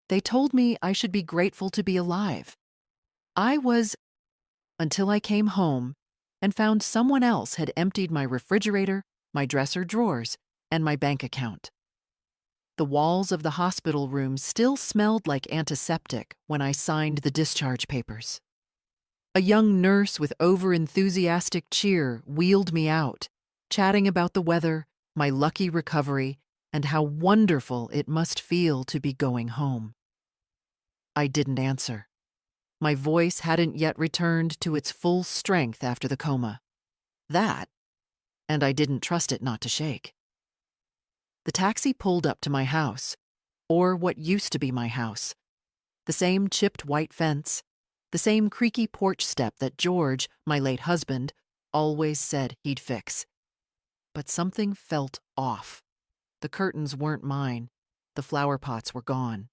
They told me I should be grateful to be alive. I was, until I came home and found someone else had emptied my refrigerator, my dresser drawers, and my bank account. The walls of the hospital room still smelled like antiseptic when I signed the discharge papers. A young nurse with over-enthusiastic cheer wheeled me out, chatting about the weather, my lucky recovery, and how wonderful it must feel to be going home. I didn't answer. My voice hadn't yet returned to its full strength after the coma. That, and I didn't trust it not to shake. The taxi pulled up to my house, or what used to be my house. The same chipped white fence, the same creaky porch step that George, my late husband, always said he'd fix. But something felt off. The curtains weren't mine. The flower pots were gone.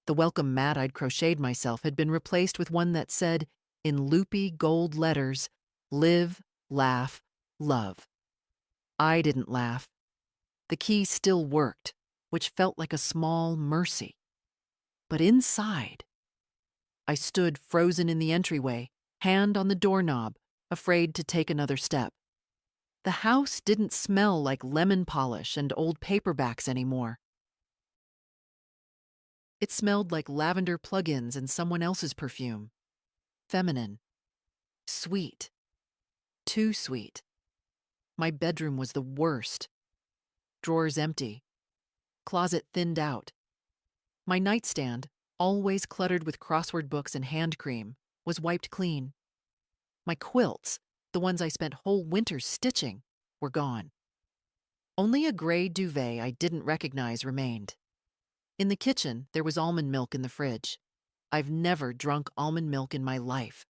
The welcome mat I'd crocheted myself had been replaced with one that said, in loopy gold letters, "Live, laugh, love." I didn't laugh. The key still worked, which felt like a small mercy. But inside, I stood frozen in the entryway, hand on the doorknob, afraid to take another step. The house didn't smell like lemon polish and old paperbacks anymore. It smelled like lavender plug-ins and someone else's perfume. Feminine. Sweet. Too sweet. My bedroom was the worst. Drawers empty. Closet thinned out. My nightstand, always cluttered with crossword books and hand cream, was wiped clean. My quilts, the ones I spent whole winters stitching, were gone. Only a gray duvet I didn't recognize remained. In the kitchen, there was almond milk in the fridge. I've never drunk almond milk in my life.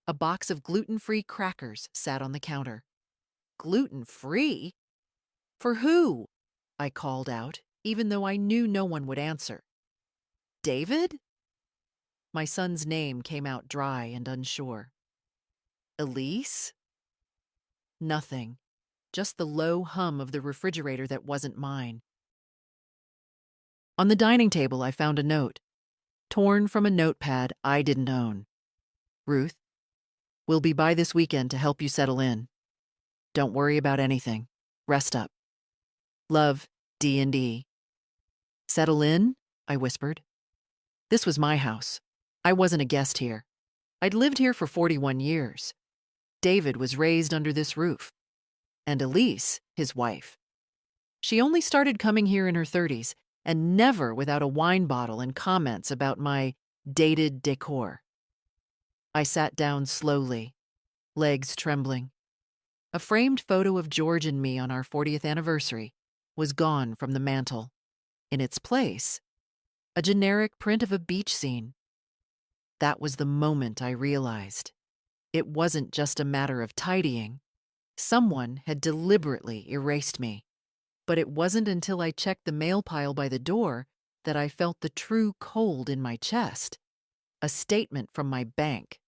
A box of gluten-free crackers sat on the counter. Gluten-free? For who? I called out, even though I knew no one would answer. David? My son's name came out dry and unsure. Elise? Nothing. Just the low hum of the refrigerator that wasn't mine. On the dining table, I found a note, torn from a notepad I didn't own. Ruth, we'll be by this weekend to help you settle in. Don't worry about anything. Rest up. Love, D&D. Settle in? I whispered. This was my house. I wasn't a guest here. I'd lived here for 41 years. David was raised under this roof. And Elise, his wife. She only started coming here in her 30s, and never without a wine bottle and comments about my dated decor. I sat down slowly, legs trembling. A framed photo of George and me on our 40th anniversary was gone from the mantel. In its place, a generic print of a beach scene. That was the moment I realized. It wasn't just a matter of tidying. Someone had deliberately erased me. But it wasn't until I checked the mail pile by the door that I felt the true cold in my chest. A statement from my bank,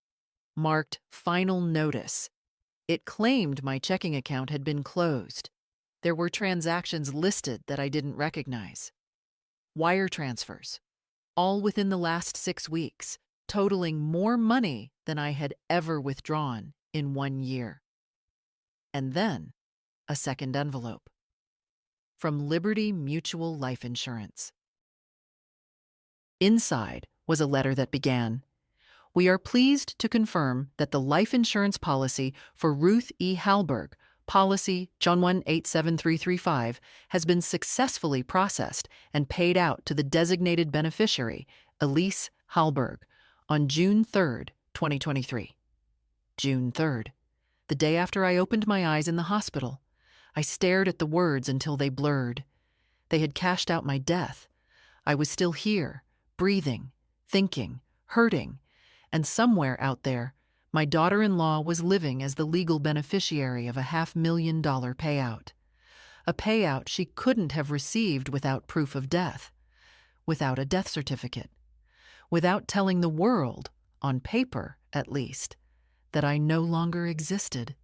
marked Final Notice. It claimed my checking account had been closed. There were transactions listed that I didn't recognize. Wire transfers, all within the last 6 weeks, totaling more money than I had ever withdrawn in 1 year. And then, a second envelope. From Liberty Mutual Life Insurance. Inside was a letter that began, "We are pleased to confirm that the life insurance policy for Ruth E. Halberg, policy John 187335, has been successfully processed and paid out to the designated beneficiary, Elise Halberg, on June 3rd, 2023. June 3rd, the day after I opened my eyes in the hospital. I stared at the words until they blurred. They had cashed out my death. I was still here, breathing, thinking, hurting, and somewhere out there, my daughter-in-law was living as the legal beneficiary of a $500,000 payout. A payout she couldn't have received without proof of death, without a death certificate, without telling the world, on paper at least, that I no longer existed.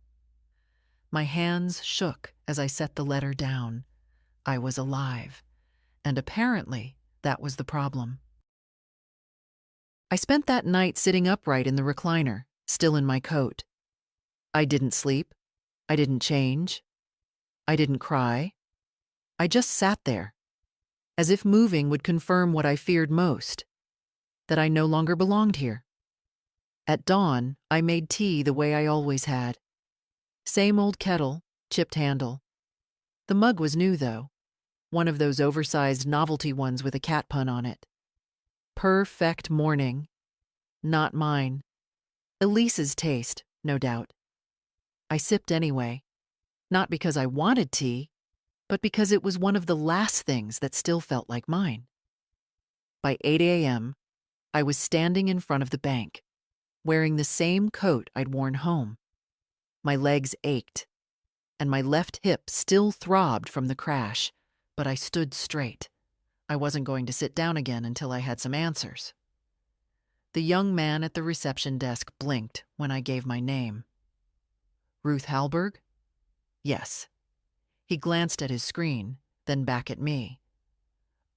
My hands shook as I set the letter down. I was alive, and apparently that was the problem. I spent that night sitting upright in the recliner, still in my coat. I didn't sleep. I didn't change. I didn't cry. I just sat there, as if moving would confirm what I feared most, that I no longer belonged here. At dawn, I made tea the way I always had. Same old kettle, chipped handle. The mug was new, though, one of those oversized novelty ones with a cat pun on it. Perfect morning. Not mine. Elise's taste, no doubt. I sipped anyway, not because I wanted tea, but because it was one of the last things that still felt like mine. By 8 a.m., I was standing in front of the bank, wearing the same coat I'd worn home. My legs ached, and my left hip still throbbed from the crash, but I stood straight. I wasn't going to sit down again until I had some answers. The young man at the reception desk blinked when I gave my name. Ruth Halberg? Yes. He glanced at his screen, then back at me.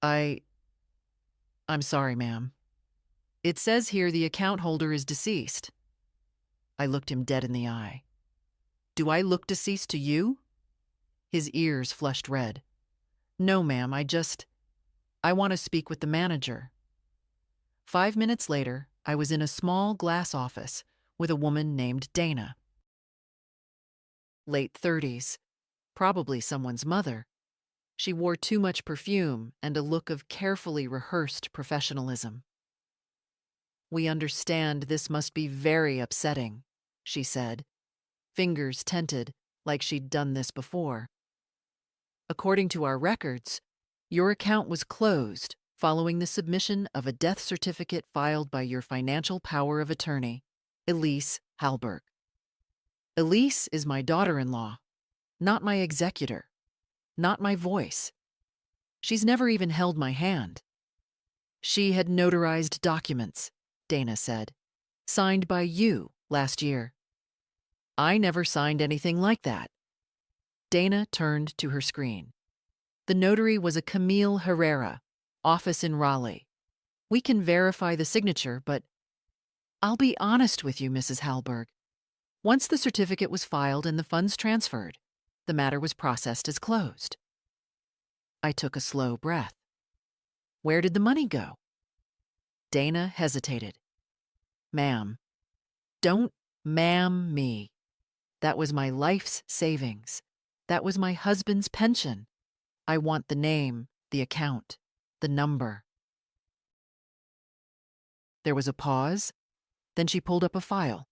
I'm sorry, ma'am. It says here the account holder is deceased. I looked him dead in the eye. Do I look deceased to you? His ears flushed red. No, ma'am, I want to speak with the manager. 5 minutes later, I was in a small glass office with a woman named Dana. Late 30s, probably someone's mother. She wore too much perfume and a look of carefully rehearsed professionalism. We understand this must be very upsetting, she said, fingers tented like she'd done this before. According to our records, your account was closed following the submission of a death certificate filed by your financial power of attorney, Elise Halberg. Elise is my daughter-in-law, not my executor, not my voice. She's never even held my hand. She had notarized documents, Dana said, signed by you last year. I never signed anything like that. Dana turned to her screen. The notary was a Camille Herrera, office in Raleigh. We can verify the signature, but I'll be honest with you, Mrs. Halberg. Once the certificate was filed and the funds transferred, the matter was processed as closed. I took a slow breath. Where did the money go? Dana hesitated. Ma'am, don't ma'am me. That was my life's savings. That was my husband's pension. I want the name, the account, the number. There was a pause. Then she pulled up a file.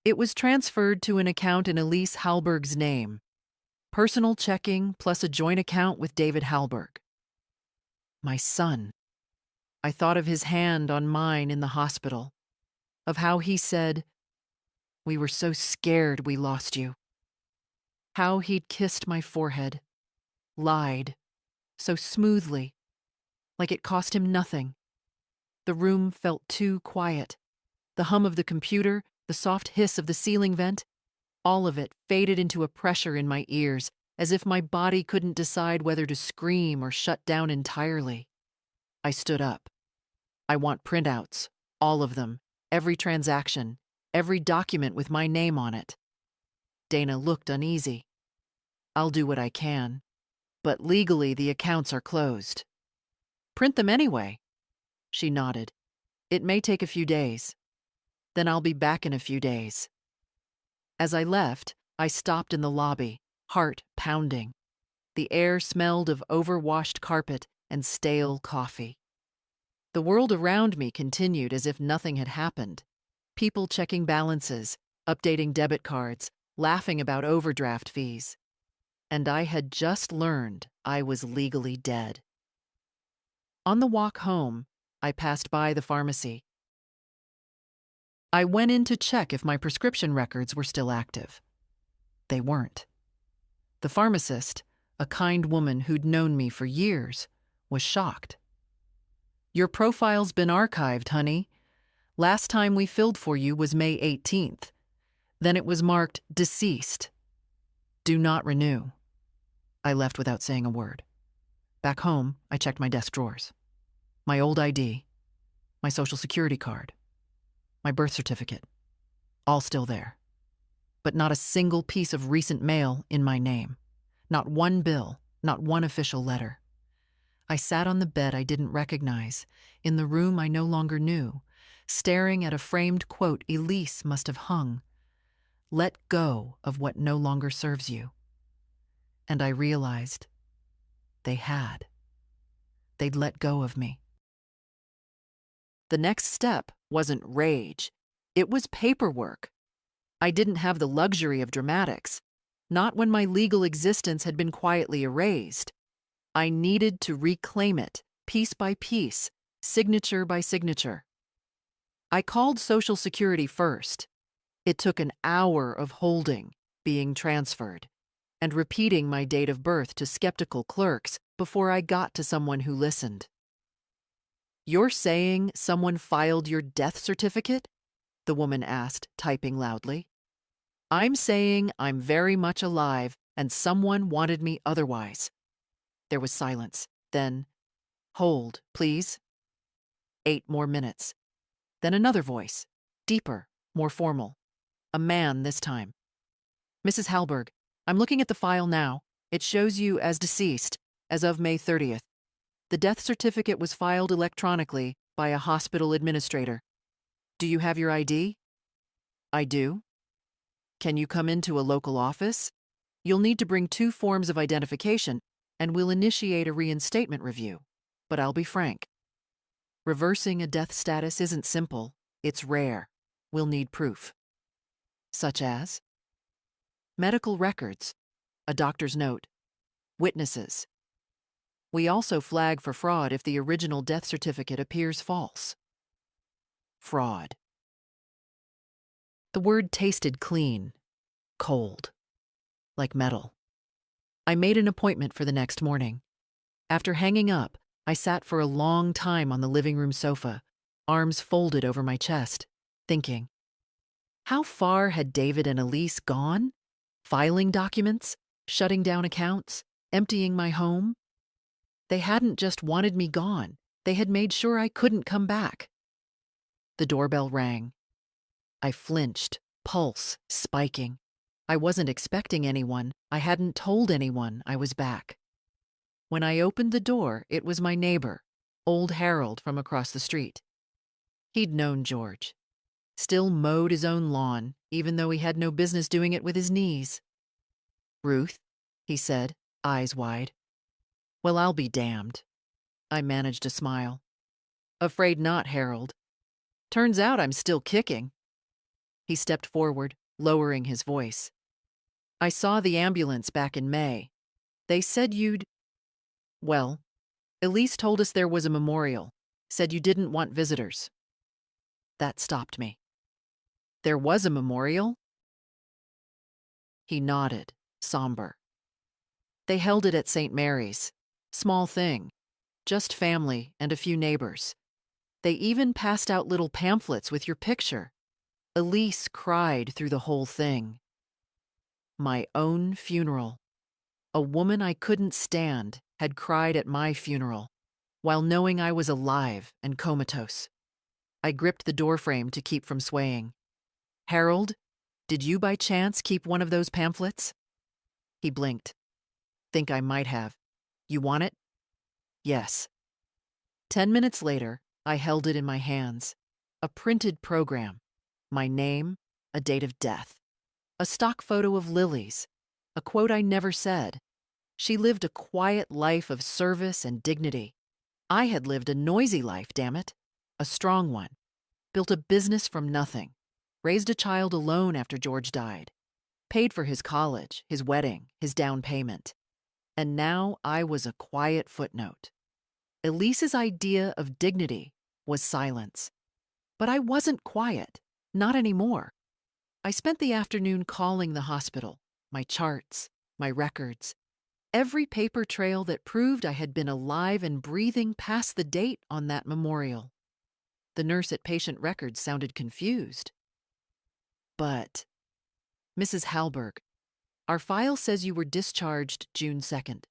It was transferred to an account in Elise Halberg's name. Personal checking plus a joint account with David Halberg. My son. I thought of his hand on mine in the hospital, of how he said, "We were so scared we lost you." How he'd kissed my forehead, lied, so smoothly, like it cost him nothing. The room felt too quiet. The hum of the computer, the soft hiss of the ceiling vent, all of it faded into a pressure in my ears, as if my body couldn't decide whether to scream or shut down entirely. I stood up. I want printouts, all of them, every transaction, every document with my name on it. Dana looked uneasy. I'll do what I can, but legally the accounts are closed. Print them anyway. She nodded. It may take a few days. Then I'll be back in a few days. As I left, I stopped in the lobby, heart pounding. The air smelled of overwashed carpet and stale coffee. The world around me continued as if nothing had happened. People checking balances, updating debit cards, laughing about overdraft fees. And I had just learned I was legally dead. On the walk home, I passed by the pharmacy. I went in to check if my prescription records were still active. They weren't. The pharmacist, a kind woman who'd known me for years, was shocked. Your profile's been archived, honey. Last time we filled for you was May 18th. Then it was marked deceased. Do not renew. I left without saying a word. Back home, I checked my desk drawers. My old ID. my social security card, my birth certificate, all still there. But not a single piece of recent mail in my name. Not one bill, not one official letter. I sat on the bed I didn't recognize, in the room I no longer knew, staring at a framed quote Elise must have hung. Let go of what no longer serves you. And I realized they had. They'd let go of me. The next step wasn't rage. It was paperwork. I didn't have the luxury of dramatics, not when my legal existence had been quietly erased. I needed to reclaim it, piece by piece, signature by signature. I called Social Security first. It took an hour of holding, being transferred, and repeating my date of birth to skeptical clerks before I got to someone who listened. "You're saying someone filed your death certificate?" the woman asked, typing loudly. "I'm saying I'm very much alive and someone wanted me otherwise." There was silence. Then, "Hold, please." 8 more minutes. Then another voice, deeper, more formal. A man this time. "Mrs. Halberg, I'm looking at the file now. It shows you as deceased, as of May 30th. The death certificate was filed electronically by a hospital administrator. Do you have your ID?" "I do." "Can you come into a local office? You'll need to bring 2 forms of identification, and we'll initiate a reinstatement review. But I'll be frank. Reversing a death status isn't simple. It's rare. We'll need proof." "Such as?" "Medical records, a doctor's note, witnesses. We also flag for fraud if the original death certificate appears false." Fraud. The word tasted clean, cold, like metal. I made an appointment for the next morning. After hanging up, I sat for a long time on the living room sofa, arms folded over my chest, thinking. How far had David and Elise gone? Filing documents, shutting down accounts, emptying my home? They hadn't just wanted me gone. They had made sure I couldn't come back. The doorbell rang. I flinched, pulse spiking. I wasn't expecting anyone. I hadn't told anyone I was back. When I opened the door, it was my neighbor, old Harold from across the street. He'd known George. Still mowed his own lawn, even though he had no business doing it with his knees. "Ruth," he said, eyes wide. "Well, I'll be damned." I managed a smile. "Afraid not, Harold. Turns out I'm still kicking." He stepped forward, lowering his voice. "I saw the ambulance back in May. They said you'd... Well, Elise told us there was a memorial, said you didn't want visitors." That stopped me. "There was a memorial?" He nodded, somber. "They held it at St. Mary's. Small thing. Just family and a few neighbors. They even passed out little pamphlets with your picture. Elise cried through the whole thing. My own funeral. A woman I couldn't stand had cried at my funeral, while knowing I was alive and comatose. I gripped the doorframe to keep from swaying. "Harold, did you by chance keep one of those pamphlets?" He blinked. "Think I might have. You want it?" "Yes." 10 minutes later, I held it in my hands. A printed program. My name, a date of death. A stock photo of Lily's. A quote I never said. She lived a quiet life of service and dignity. I had lived a noisy life, damn it. A strong one. Built a business from nothing. Raised a child alone after George died. Paid for his college, his wedding, his down payment. And now I was a quiet footnote. Elise's idea of dignity was silence. But I wasn't quiet. Not anymore. I spent the afternoon calling the hospital, my charts, my records, every paper trail that proved I had been alive and breathing past the date on that memorial. The nurse at patient records sounded confused. "But, Mrs. Halberg, our file says you were discharged June 2nd.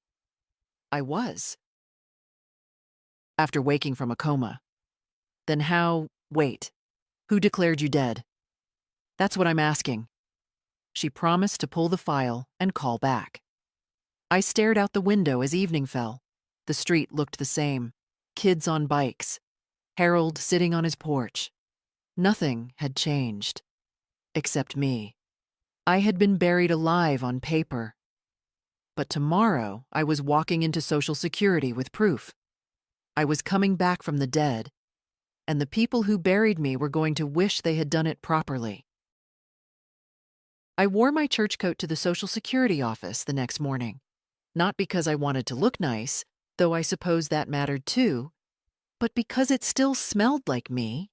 "I was. After waking from a coma. Then how— Wait. Who declared you dead? That's what I'm asking. She promised to pull the file and call back. I stared out the window as evening fell. The street looked the same. Kids on bikes. Harold sitting on his porch. Nothing had changed. Except me. I had been buried alive on paper. But tomorrow I was walking into Social Security with proof. I was coming back from the dead, and the people who buried me were going to wish they had done it properly. I wore my church coat to the Social Security office the next morning, not because I wanted to look nice, though I suppose that mattered too, but because it still smelled like me.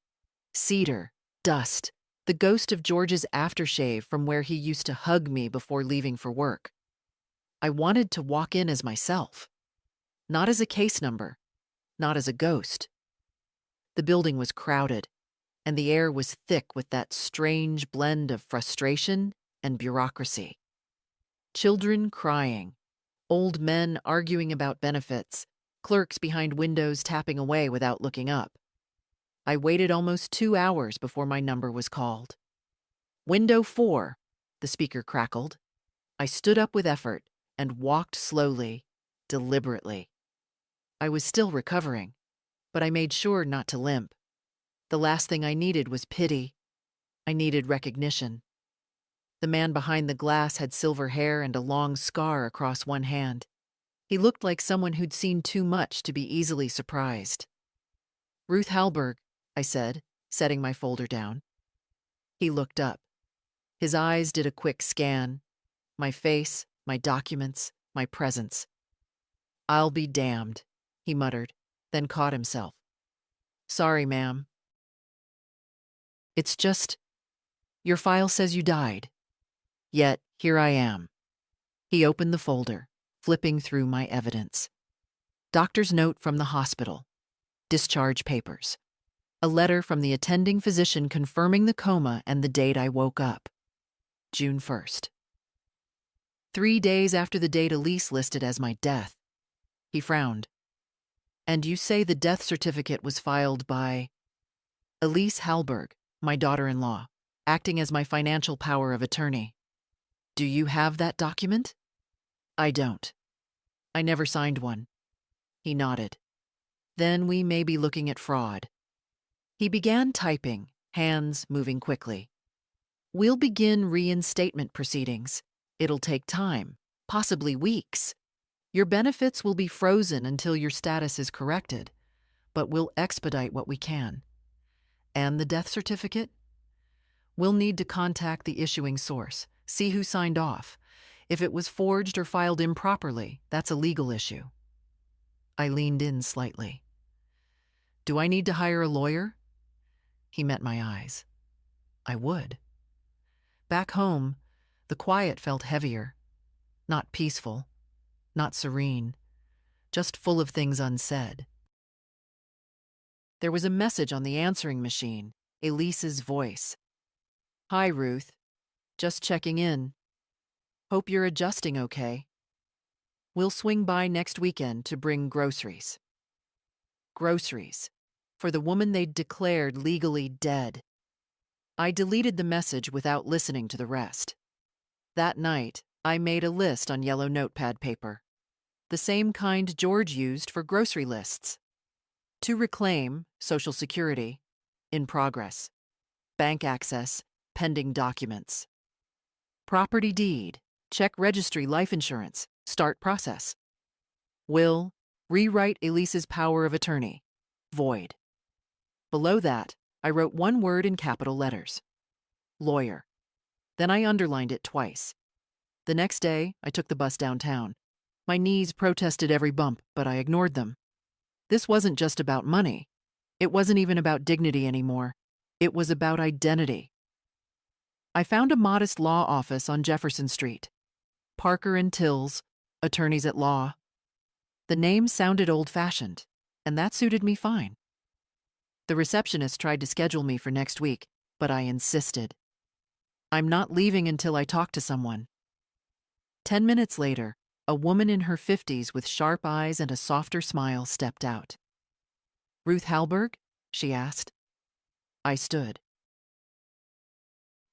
Cedar, dust, the ghost of George's aftershave from where he used to hug me before leaving for work. I wanted to walk in as myself, not as a case number, not as a ghost. The building was crowded, and the air was thick with that strange blend of frustration and bureaucracy. Children crying, old men arguing about benefits, clerks behind windows tapping away without looking up. I waited almost 2 hours before my number was called. "Window 4, the speaker crackled. I stood up with effort and walked slowly, deliberately. I was still recovering, but I made sure not to limp. The last thing I needed was pity. I needed recognition. The man behind the glass had silver hair and a long scar across one hand. He looked like someone who'd seen too much to be easily surprised. "Ruth Halberg," I said, setting my folder down. He looked up. His eyes did a quick scan. My face, my documents, my presence. "I'll be damned," he muttered, then caught himself. "Sorry, ma'am. It's just, your file says you died. Yet, here I am." He opened the folder, flipping through my evidence. Doctor's note from the hospital. Discharge papers. A letter from the attending physician confirming the coma and the date I woke up. June 1st. 3 days after the date Elise listed as my death. He frowned. "And you say the death certificate was filed by Elise Halberg, my daughter-in-law, acting as my financial power of attorney. Do you have that document?" "I don't. I never signed one." He nodded. "Then we may be looking at fraud." He began typing, hands moving quickly. "We'll begin reinstatement proceedings. It'll take time, possibly weeks. Your benefits will be frozen until your status is corrected, but we'll expedite what we can. And the death certificate? We'll need to contact the issuing source, see who signed off. If it was forged or filed improperly, that's a legal issue." I leaned in slightly. "Do I need to hire a lawyer?" He met my eyes. I would. Back home, the quiet felt heavier. Not peaceful, not serene, just full of things unsaid. There was a message on the answering machine, Elise's voice. "Hi, Ruth. Just checking in. Hope you're adjusting okay. We'll swing by next weekend to bring groceries." Groceries. For the woman they'd declared legally dead. I deleted the message without listening to the rest. That night, I made a list on yellow notepad paper. The same kind George used for grocery lists. To reclaim, Social Security. In progress. Bank access. Pending documents. Property deed. Check registry life insurance. Start process. Will. Rewrite Elise's power of attorney. Void. Below that, I wrote one word in capital letters. Lawyer. Then I underlined it twice. The next day, I took the bus downtown. My knees protested every bump, but I ignored them. This wasn't just about money. It wasn't even about dignity anymore. It was about identity. I found a modest law office on Jefferson Street. Parker and Tills, attorneys at law. The name sounded old-fashioned, and that suited me fine. The receptionist tried to schedule me for next week, but I insisted. "I'm not leaving until I talk to someone." 10 minutes later, a woman in her 50s with sharp eyes and a softer smile stepped out. "Ruth Halberg?" she asked. I stood.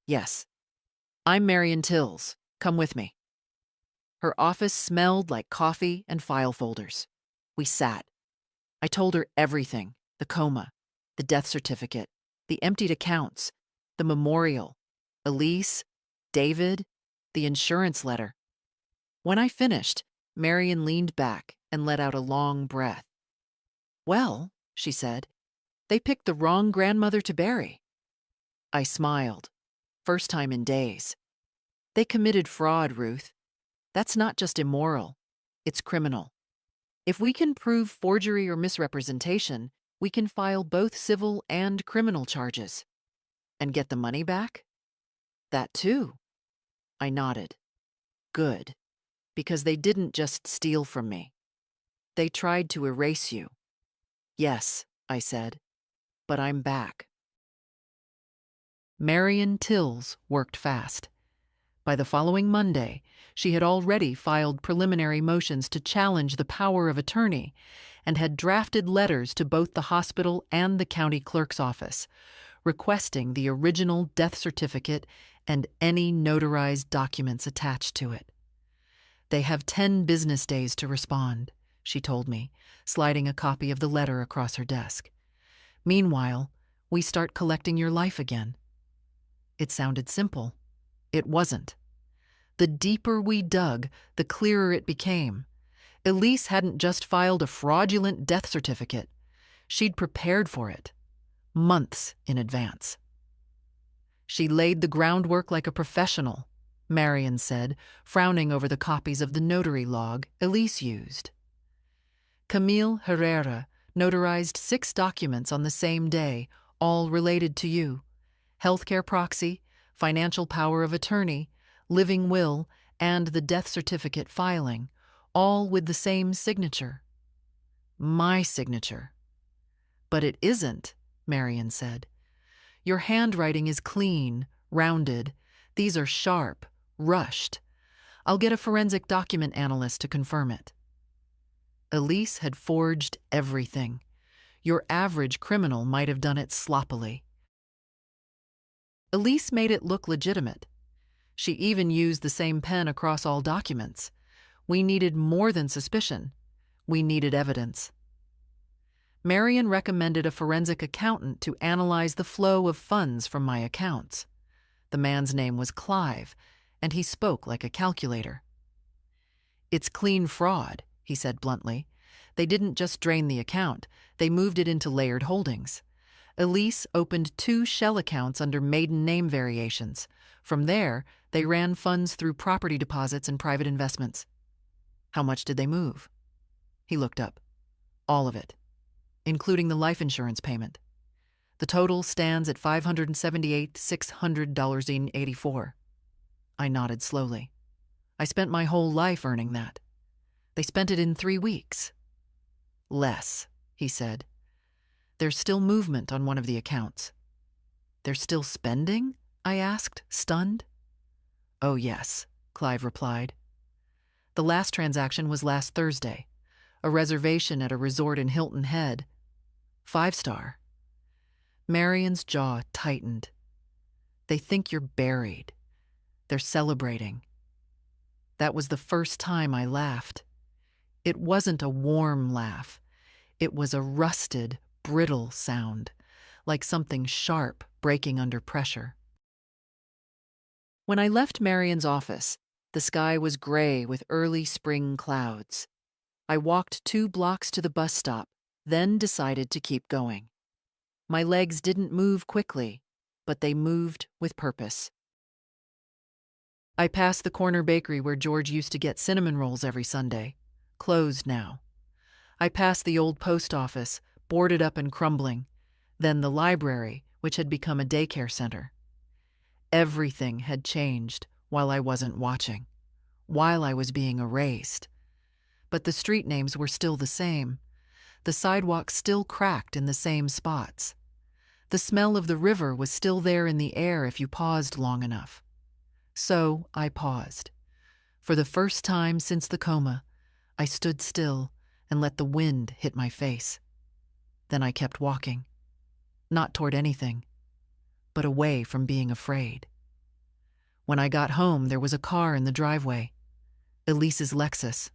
Yes, I'm Marion Tills. Come with me. Her office smelled like coffee and file folders. We sat. I told her everything: the coma, the death certificate, the emptied accounts, the memorial, Elise, David, the insurance letter. When I finished, Marion leaned back and let out a long breath. Well, she said, they picked the wrong grandmother to bury. I smiled. First time in days. They committed fraud, Ruth. That's not just immoral, it's criminal. If we can prove forgery or misrepresentation, we can file both civil and criminal charges. And get the money back? That too. I nodded. Good. Because they didn't just steal from me. They tried to erase you. Yes, I said, but I'm back. Marion Tills worked fast. By the following Monday, she had already filed preliminary motions to challenge the power of attorney and had drafted letters to both the hospital and the county clerk's office, requesting the original death certificate and any notarized documents attached to it. They have 10 business days to respond, she told me, sliding a copy of the letter across her desk. Meanwhile, we start collecting your life again. It sounded simple. It wasn't. The deeper we dug, the clearer it became. Elise hadn't just filed a fraudulent death certificate. She'd prepared for it, months in advance. She laid the groundwork like a professional, Marion said, frowning over the copies of the notary log Elise used. Camille Herrera notarized 6 documents on the same day, all related to you: healthcare proxy, financial power of attorney, living will, and the death certificate filing, all with the same signature. My signature. But it isn't, Marion said. Your handwriting is clean, rounded. These are sharp, rushed. I'll get a forensic document analyst to confirm it. Elise had forged everything. Your average criminal might have done it sloppily. Elise made it look legitimate. She even used the same pen across all documents. We needed more than suspicion. We needed evidence. Marion recommended a forensic accountant to analyze the flow of funds from my accounts. The man's name was Clive, and he spoke like a calculator. It's clean fraud, he said bluntly. They didn't just drain the account, they moved it into layered holdings. Elise opened 2 shell accounts under maiden name variations. From there, they ran funds through property deposits and private investments. How much did they move? He looked up. All of it, including the life insurance payment. The total stands at $578,600.84. I nodded slowly. I spent my whole life earning that. They spent it in 3 weeks. Less, he said. There's still movement on one of the accounts. They're still spending? I asked, stunned. Oh, yes, Clive replied. The last transaction was last Thursday, a reservation at a resort in Hilton Head. 5-star. Marion's jaw tightened. They think you're buried. They're celebrating. That was the first time I laughed. It wasn't a warm laugh. It was a rusted, brittle sound, like something sharp breaking under pressure. When I left Marion's office, the sky was gray with early spring clouds. I walked 2 blocks to the bus stop, then decided to keep going. My legs didn't move quickly, but they moved with purpose. I passed the corner bakery where George used to get cinnamon rolls every Sunday, closed now. I passed the old post office, boarded up and crumbling, then the library, which had become a daycare center. Everything had changed while I wasn't watching, while I was being erased. But the street names were still the same. The sidewalks still cracked in the same spots. The smell of the river was still there in the air if you paused long enough. So I paused. For the first time since the coma, I stood still and let the wind hit my face. Then I kept walking. not toward anything, but away from being afraid. When I got home, there was a car in the driveway, Elise's Lexus.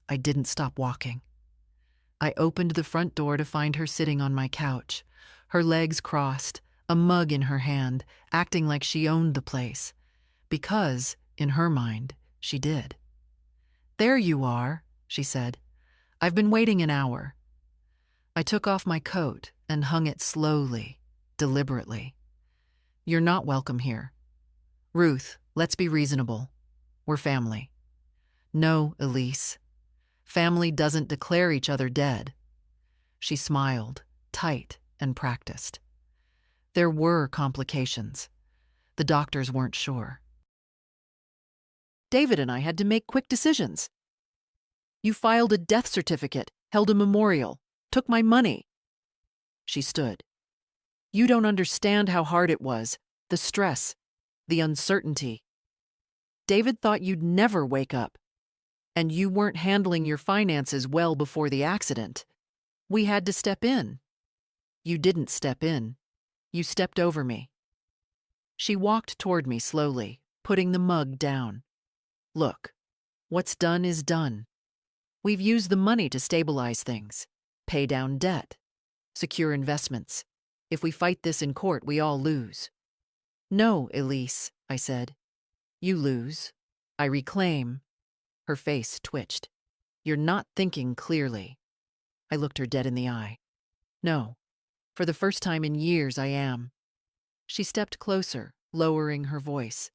I didn't stop walking. I opened the front door to find her sitting on my couch, her legs crossed, a mug in her hand, acting like she owned the place, because, in her mind, she did. "There you are," she said. "I've been waiting an hour." I took off my coat and hung it slowly, deliberately. "You're not welcome here. Ruth, let's be reasonable. We're family." "No, Elise. Family doesn't declare each other dead." She smiled, tight and practiced. "There were complications. The doctors weren't sure. David and I had to make quick decisions. You filed a death certificate, held a memorial, took my money." She stood. "You don't understand how hard it was, the stress, the uncertainty. David thought you'd never wake up, and you weren't handling your finances well before the accident. We had to step in. You didn't step in. You stepped over me." She walked toward me slowly, putting the mug down. "Look, what's done is done. We've used the money to stabilize things, pay down debt, secure investments. If we fight this in court, we all lose." "No, Elise," I said. "You lose. I reclaim." Her face twitched. "You're not thinking clearly." I looked her dead in the eye. "No, for the first time in years I am." She stepped closer, lowering her voice.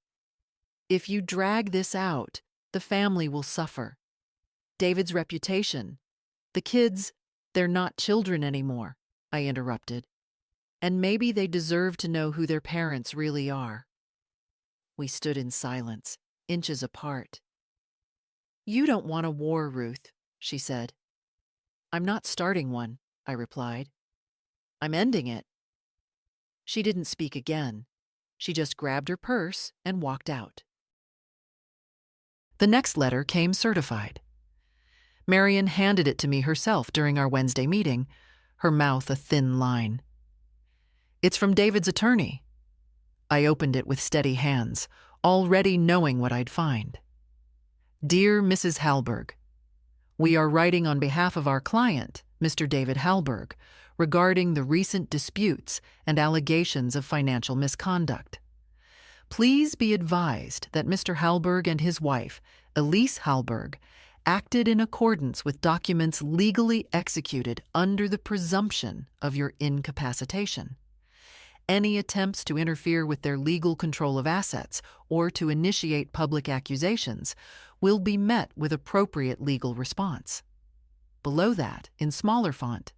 "If you drag this out, the family will suffer. David's reputation. The kids, they're not children anymore," I interrupted. "And maybe they deserve to know who their parents really are." We stood in silence, inches apart. "You don't want a war, Ruth," she said. "I'm not starting one," I replied. "I'm ending it." She didn't speak again. She just grabbed her purse and walked out. The next letter came certified. Marion handed it to me herself during our Wednesday meeting, her mouth a thin line. "It's from David's attorney." I opened it with steady hands, already knowing what I'd find. "Dear Mrs. Hallberg, we are writing on behalf of our client, Mr. David Hallberg, regarding the recent disputes and allegations of financial misconduct. Please be advised that Mr. Hallberg and his wife, Elise Hallberg, acted in accordance with documents legally executed under the presumption of your incapacitation. Any attempts to interfere with their legal control of assets or to initiate public accusations will be met with appropriate legal response." Below that, in smaller font,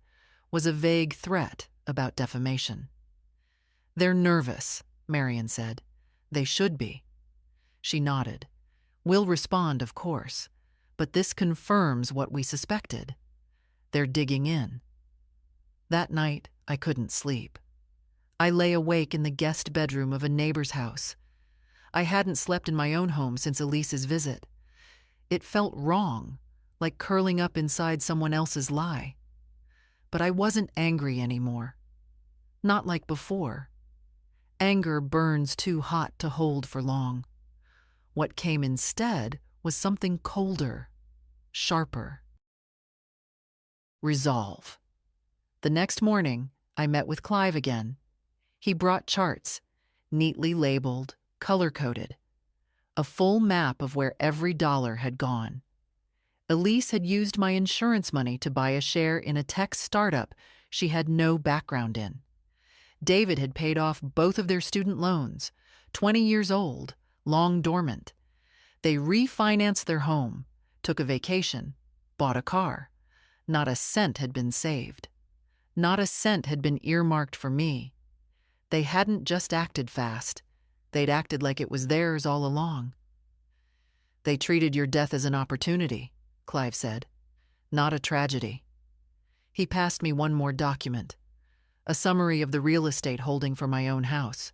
was a vague threat about defamation. "They're nervous," Marion said. "They should be." She nodded. "We'll respond, of course, but this confirms what we suspected. They're digging in." That night, I couldn't sleep. I lay awake in the guest bedroom of a neighbor's house. I hadn't slept in my own home since Elise's visit. It felt wrong, like curling up inside someone else's lie. But I wasn't angry anymore. Not like before. Anger burns too hot to hold for long. What came instead was something colder, sharper. Resolve. The next morning, I met with Clive again. He brought charts, neatly labeled, color-coded, a full map of where every dollar had gone. Elise had used my insurance money to buy a share in a tech startup she had no background in. David had paid off both of their student loans, 20 years old, long dormant. They refinanced their home, took a vacation, bought a car. Not a cent had been saved. Not a cent had been earmarked for me. They hadn't just acted fast. They'd acted like it was theirs all along. "They treated your death as an opportunity," Clive said, "not a tragedy." He passed me one more document, a summary of the real estate holding for my own house.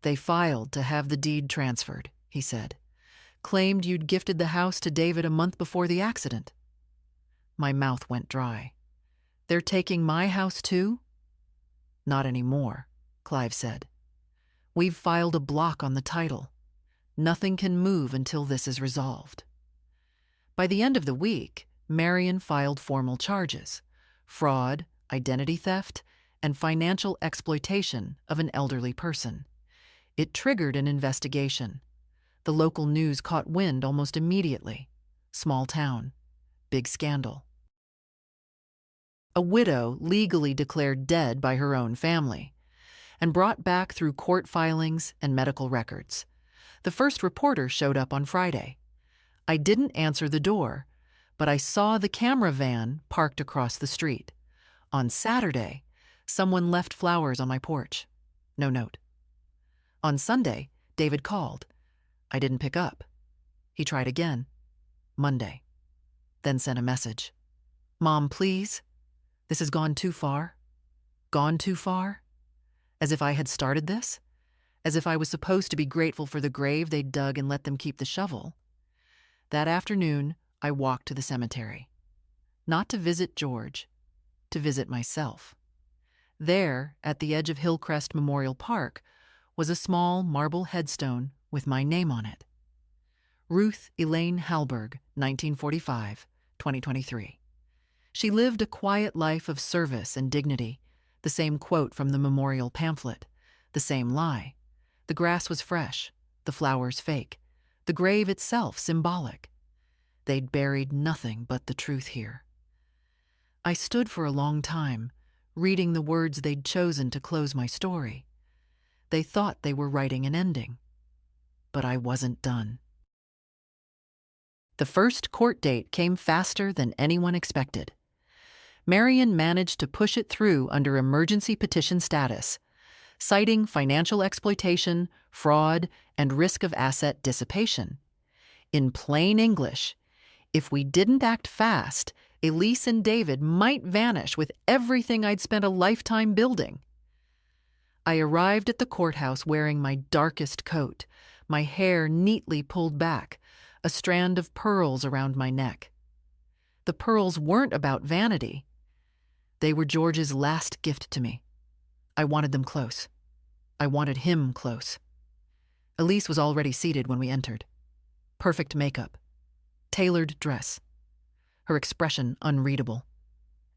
"They filed to have the deed transferred," he said. "Claimed you'd gifted the house to David a month before the accident." My mouth went dry. "They're taking my house too?" Not anymore, Clive said. We've filed a block on the title. Nothing can move until this is resolved. By the end of the week, Marion filed formal charges: fraud, identity theft, and financial exploitation of an elderly person. It triggered an investigation. The local news caught wind almost immediately. Small town, big scandal. A widow legally declared dead by her own family and brought back through court filings and medical records. The first reporter showed up on Friday. I didn't answer the door, but I saw the camera van parked across the street. On Saturday, someone left flowers on my porch. No note. On Sunday, David called. I didn't pick up. He tried again. Monday. Then sent a message. Mom, please. This has gone too far. Gone too far? As if I had started this? As if I was supposed to be grateful for the grave they'd dug and let them keep the shovel? That afternoon, I walked to the cemetery. Not to visit George, to visit myself. There, at the edge of Hillcrest Memorial Park, was a small marble headstone with my name on it. Ruth Elaine Halberg, 1945, 2023. She lived a quiet life of service and dignity. The same quote from the memorial pamphlet. The same lie. The grass was fresh, the flowers fake, the grave itself symbolic. They'd buried nothing but the truth here. I stood for a long time, reading the words they'd chosen to close my story. They thought they were writing an ending. But I wasn't done. The first court date came faster than anyone expected. Marion managed to push it through under emergency petition status, citing financial exploitation, fraud, and risk of asset dissipation. In plain English, if we didn't act fast, Elise and David might vanish with everything I'd spent a lifetime building. I arrived at the courthouse wearing my darkest coat, my hair neatly pulled back, a strand of pearls around my neck. The pearls weren't about vanity. They were George's last gift to me. I wanted them close. I wanted him close. Elise was already seated when we entered. Perfect makeup. Tailored dress. Her expression unreadable.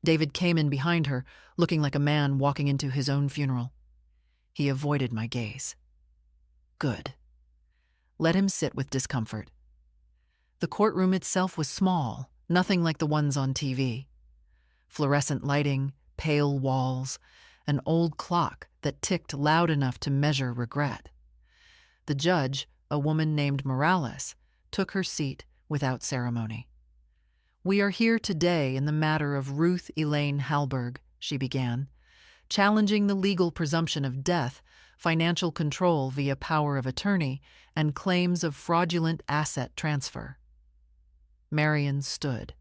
David came in behind her, looking like a man walking into his own funeral. He avoided my gaze. Good. Let him sit with discomfort. The courtroom itself was small, nothing like the ones on TV. Fluorescent lighting, pale walls, an old clock that ticked loud enough to measure regret. The judge, a woman named Morales, took her seat without ceremony. We are here today in the matter of Ruth Elaine Halberg, she began, challenging the legal presumption of death, financial control via power of attorney, and claims of fraudulent asset transfer. Marion stood.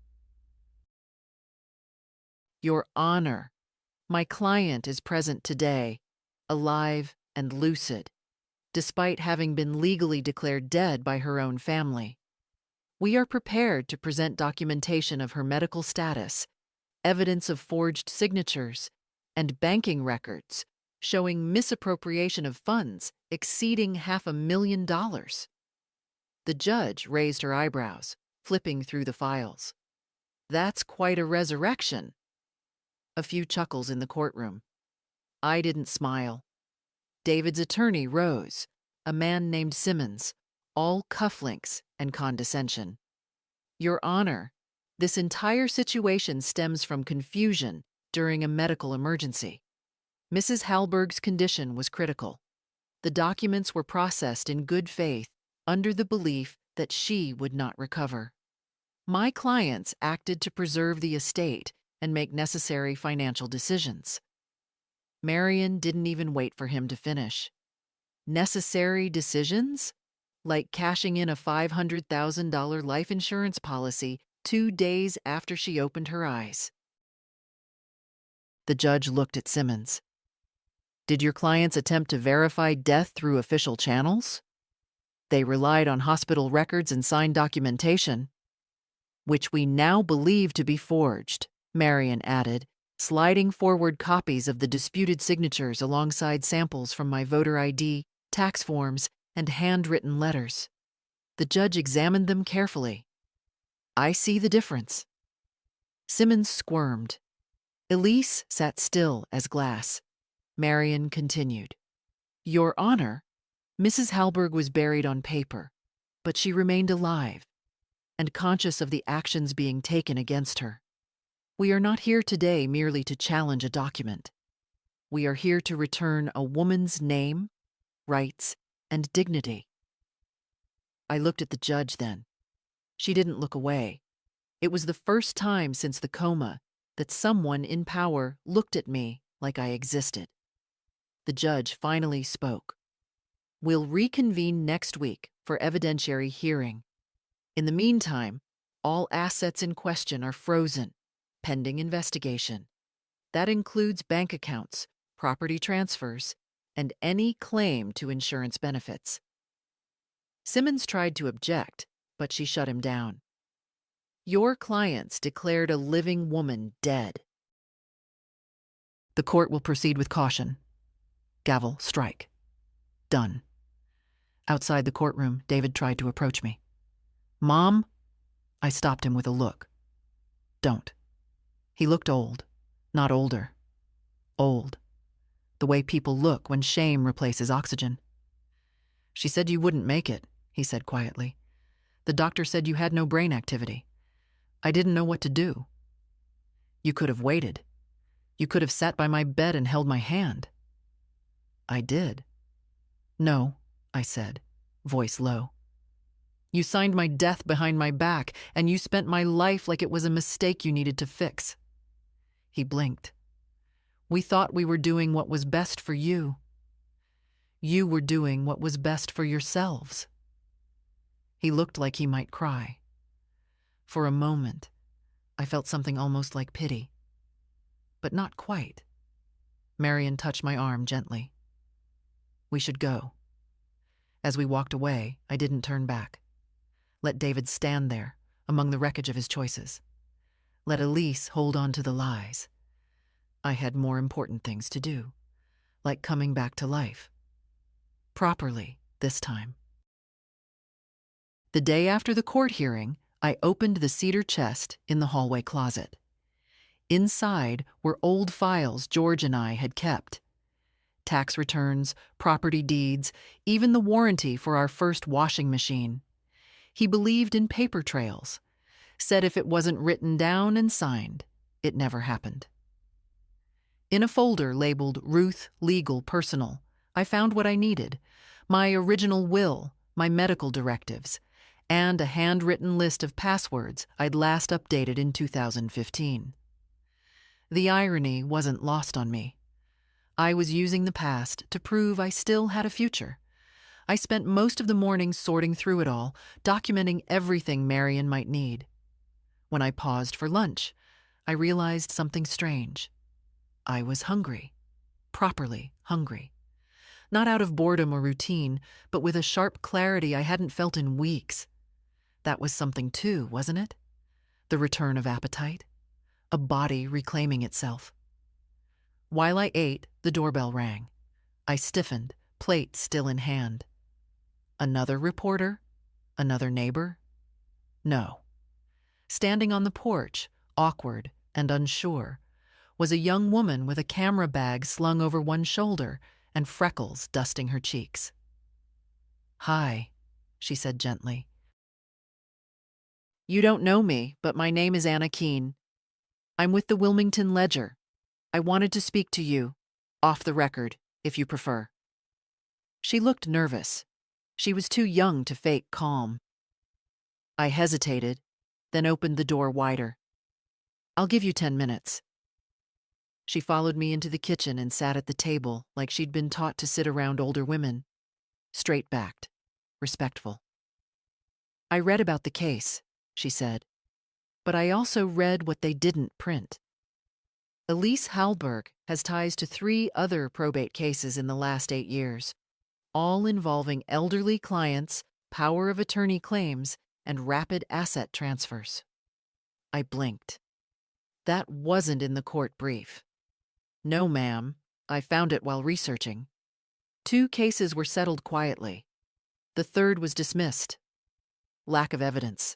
Your Honor, my client is present today, alive and lucid, despite having been legally declared dead by her own family. We are prepared to present documentation of her medical status, evidence of forged signatures, and banking records showing misappropriation of funds exceeding $500,000. The judge raised her eyebrows, flipping through the files. That's quite a resurrection. A few chuckles in the courtroom. I didn't smile. David's attorney rose, a man named Simmons, all cufflinks and condescension. Your Honor, this entire situation stems from confusion during a medical emergency. Mrs. Halberg's condition was critical. The documents were processed in good faith under the belief that she would not recover. My clients acted to preserve the estate and make necessary financial decisions. Marion didn't even wait for him to finish. Necessary decisions? Like cashing in a $500,000 life insurance policy 2 days after she opened her eyes. The judge looked at Simmons. Did your clients attempt to verify death through official channels? They relied on hospital records and signed documentation, which we now believe to be forged, Marion added, sliding forward copies of the disputed signatures alongside samples from my voter ID, tax forms, and handwritten letters. The judge examined them carefully. I see the difference. Simmons squirmed. Elise sat still as glass. Marion continued. Your Honor, Mrs. Halberg was buried on paper, but she remained alive and conscious of the actions being taken against her. We are not here today merely to challenge a document. We are here to return a woman's name, rights, and dignity. I looked at the judge then. She didn't look away. It was the first time since the coma that someone in power looked at me like I existed. The judge finally spoke. We'll reconvene next week for evidentiary hearing. In the meantime, all assets in question are frozen, pending investigation. That includes bank accounts, property transfers, and any claim to insurance benefits. Simmons tried to object, but she shut him down. Your clients declared a living woman dead. The court will proceed with caution. Gavel, strike. Done. Outside the courtroom, David tried to approach me. Mom? I stopped him with a look. Don't. He looked old, not older. Old. The way people look when shame replaces oxygen. She said you wouldn't make it, he said quietly. The doctor said you had no brain activity. I didn't know what to do. You could have waited. You could have sat by my bed and held my hand. I did. No, I said, voice low. You signed my death behind my back, and you spent my life like it was a mistake you needed to fix. He blinked. We thought we were doing what was best for you. You were doing what was best for yourselves. He looked like he might cry. For a moment, I felt something almost like pity. But not quite. Marion touched my arm gently. We should go. As we walked away, I didn't turn back. Let David stand there, among the wreckage of his choices. Let Elise hold on to the lies. I had more important things to do, like coming back to life. Properly, this time. The day after the court hearing, I opened the cedar chest in the hallway closet. Inside were old files George and I had kept. Tax returns, property deeds, even the warranty for our first washing machine. He believed in paper trails, said if it wasn't written down and signed, it never happened. In a folder labeled Ruth Legal Personal, I found what I needed: my original will, my medical directives, and a handwritten list of passwords I'd last updated in 2015. The irony wasn't lost on me. I was using the past to prove I still had a future. I spent most of the morning sorting through it all, documenting everything Marion might need. When I paused for lunch, I realized something strange. I was hungry. Properly hungry. Not out of boredom or routine, but with a sharp clarity I hadn't felt in weeks. That was something too, wasn't it? The return of appetite. A body reclaiming itself. While I ate, the doorbell rang. I stiffened, plate still in hand. Another reporter? Another neighbor? No. Standing on the porch, awkward and unsure, was a young woman with a camera bag slung over one shoulder and freckles dusting her cheeks. Hi, she said gently. You don't know me, but my name is Anna Keene. I'm with the Wilmington Ledger. I wanted to speak to you, off the record, if you prefer. She looked nervous. She was too young to fake calm. I hesitated, then opened the door wider. I'll give you 10 minutes. She followed me into the kitchen and sat at the table like she'd been taught to sit around older women, straight-backed, respectful. I read about the case, she said, but I also read what they didn't print. Elise Halberg has ties to 3 other probate cases in the last 8 years, all involving elderly clients, power of attorney claims, and rapid asset transfers. I blinked. That wasn't in the court brief. No, ma'am. I found it while researching. 2 cases were settled quietly. The third was dismissed. Lack of evidence.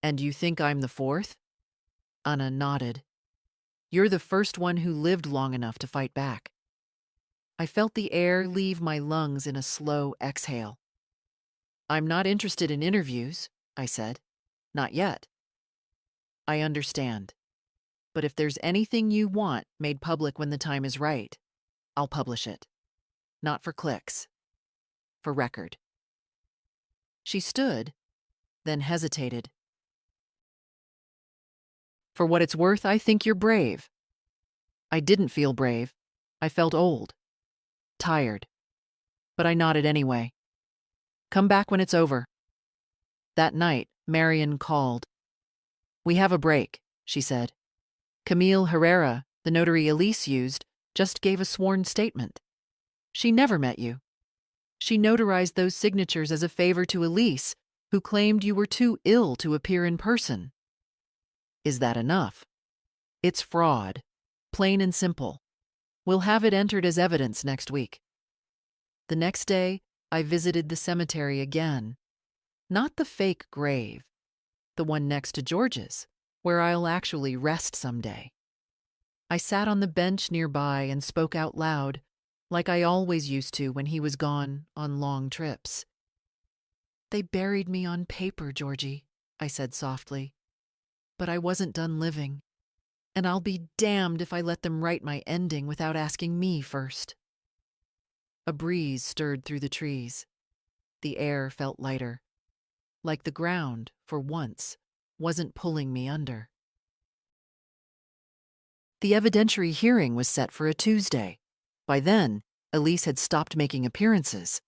And you think I'm the fourth? Anna nodded. You're the first one who lived long enough to fight back. I felt the air leave my lungs in a slow exhale. I'm not interested in interviews, I said. Not yet. I understand. But if there's anything you want made public when the time is right, I'll publish it. Not for clicks. For record. She stood, then hesitated. For what it's worth, I think you're brave. I didn't feel brave. I felt old. Tired. But I nodded anyway. Come back when it's over. That night, Marion called. We have a break, she said. Camille Herrera, the notary Elise used, just gave a sworn statement. She never met you. She notarized those signatures as a favor to Elise, who claimed you were too ill to appear in person. Is that enough? It's fraud. Plain and simple. We'll have it entered as evidence next week. The next day, I visited the cemetery again. Not the fake grave, the one next to George's, where I'll actually rest someday. I sat on the bench nearby and spoke out loud, like I always used to when he was gone on long trips. They buried me on paper, Georgie, I said softly. But I wasn't done living, and I'll be damned if I let them write my ending without asking me first. A breeze stirred through the trees. The air felt lighter, like the ground, for once, wasn't pulling me under. The evidentiary hearing was set for a Tuesday. By then, Elise had stopped making appearances.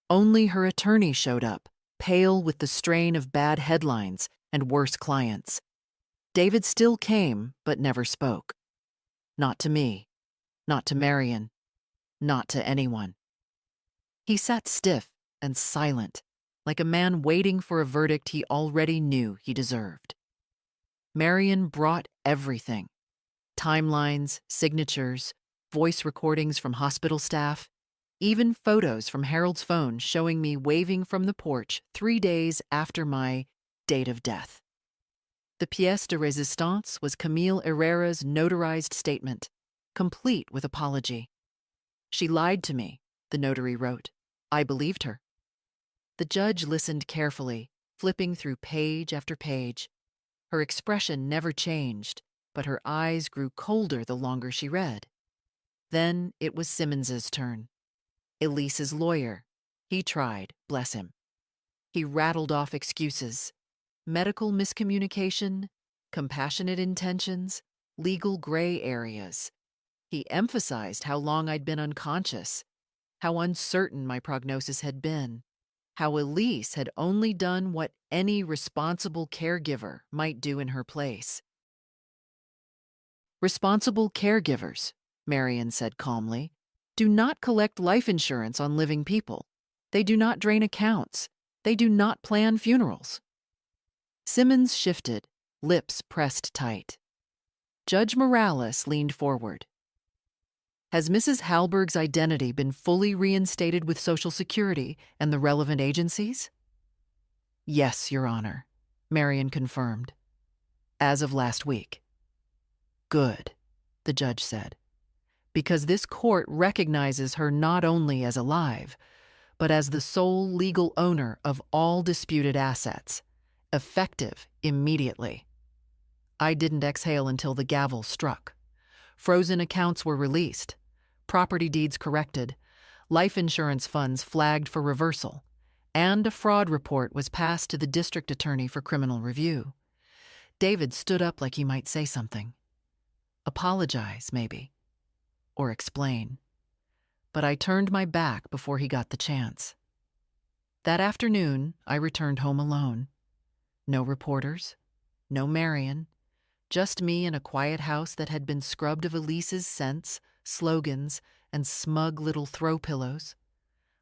Only her attorney showed up, pale with the strain of bad headlines and worse clients. David still came, but never spoke. Not to me, not to Marion, not to anyone. He sat stiff and silent, like a man waiting for a verdict he already knew he deserved. Marion brought everything. Timelines, signatures, voice recordings from hospital staff, even photos from Harold's phone showing me waving from the porch 3 days after my date of death. The pièce de résistance was Camille Herrera's notarized statement, complete with apology. She lied to me, the notary wrote. I believed her. The judge listened carefully, flipping through page after page. Her expression never changed, but her eyes grew colder the longer she read. Then it was Simmons's turn. Elise's lawyer. He tried, bless him. He rattled off excuses. Medical miscommunication, compassionate intentions, legal gray areas. He emphasized how long I'd been unconscious, how uncertain my prognosis had been, how Elise had only done what any responsible caregiver might do in her place. Responsible caregivers, Marion said calmly, do not collect life insurance on living people. They do not drain accounts. They do not plan funerals. Simmons shifted, lips pressed tight. Judge Morales leaned forward. Has Mrs. Halberg's identity been fully reinstated with Social Security and the relevant agencies? Yes, Your Honor, Marion confirmed. As of last week. Good, the judge said, because this court recognizes her not only as alive, but as the sole legal owner of all disputed assets, effective immediately. I didn't exhale until the gavel struck. Frozen accounts were released, property deeds corrected, life insurance funds flagged for reversal, and a fraud report was passed to the district attorney for criminal review. David stood up like he might say something. Apologize, maybe. Or explain. But I turned my back before he got the chance. That afternoon, I returned home alone. No reporters, no Marion, just me in a quiet house that had been scrubbed of Elise's scents, slogans, and smug little throw pillows.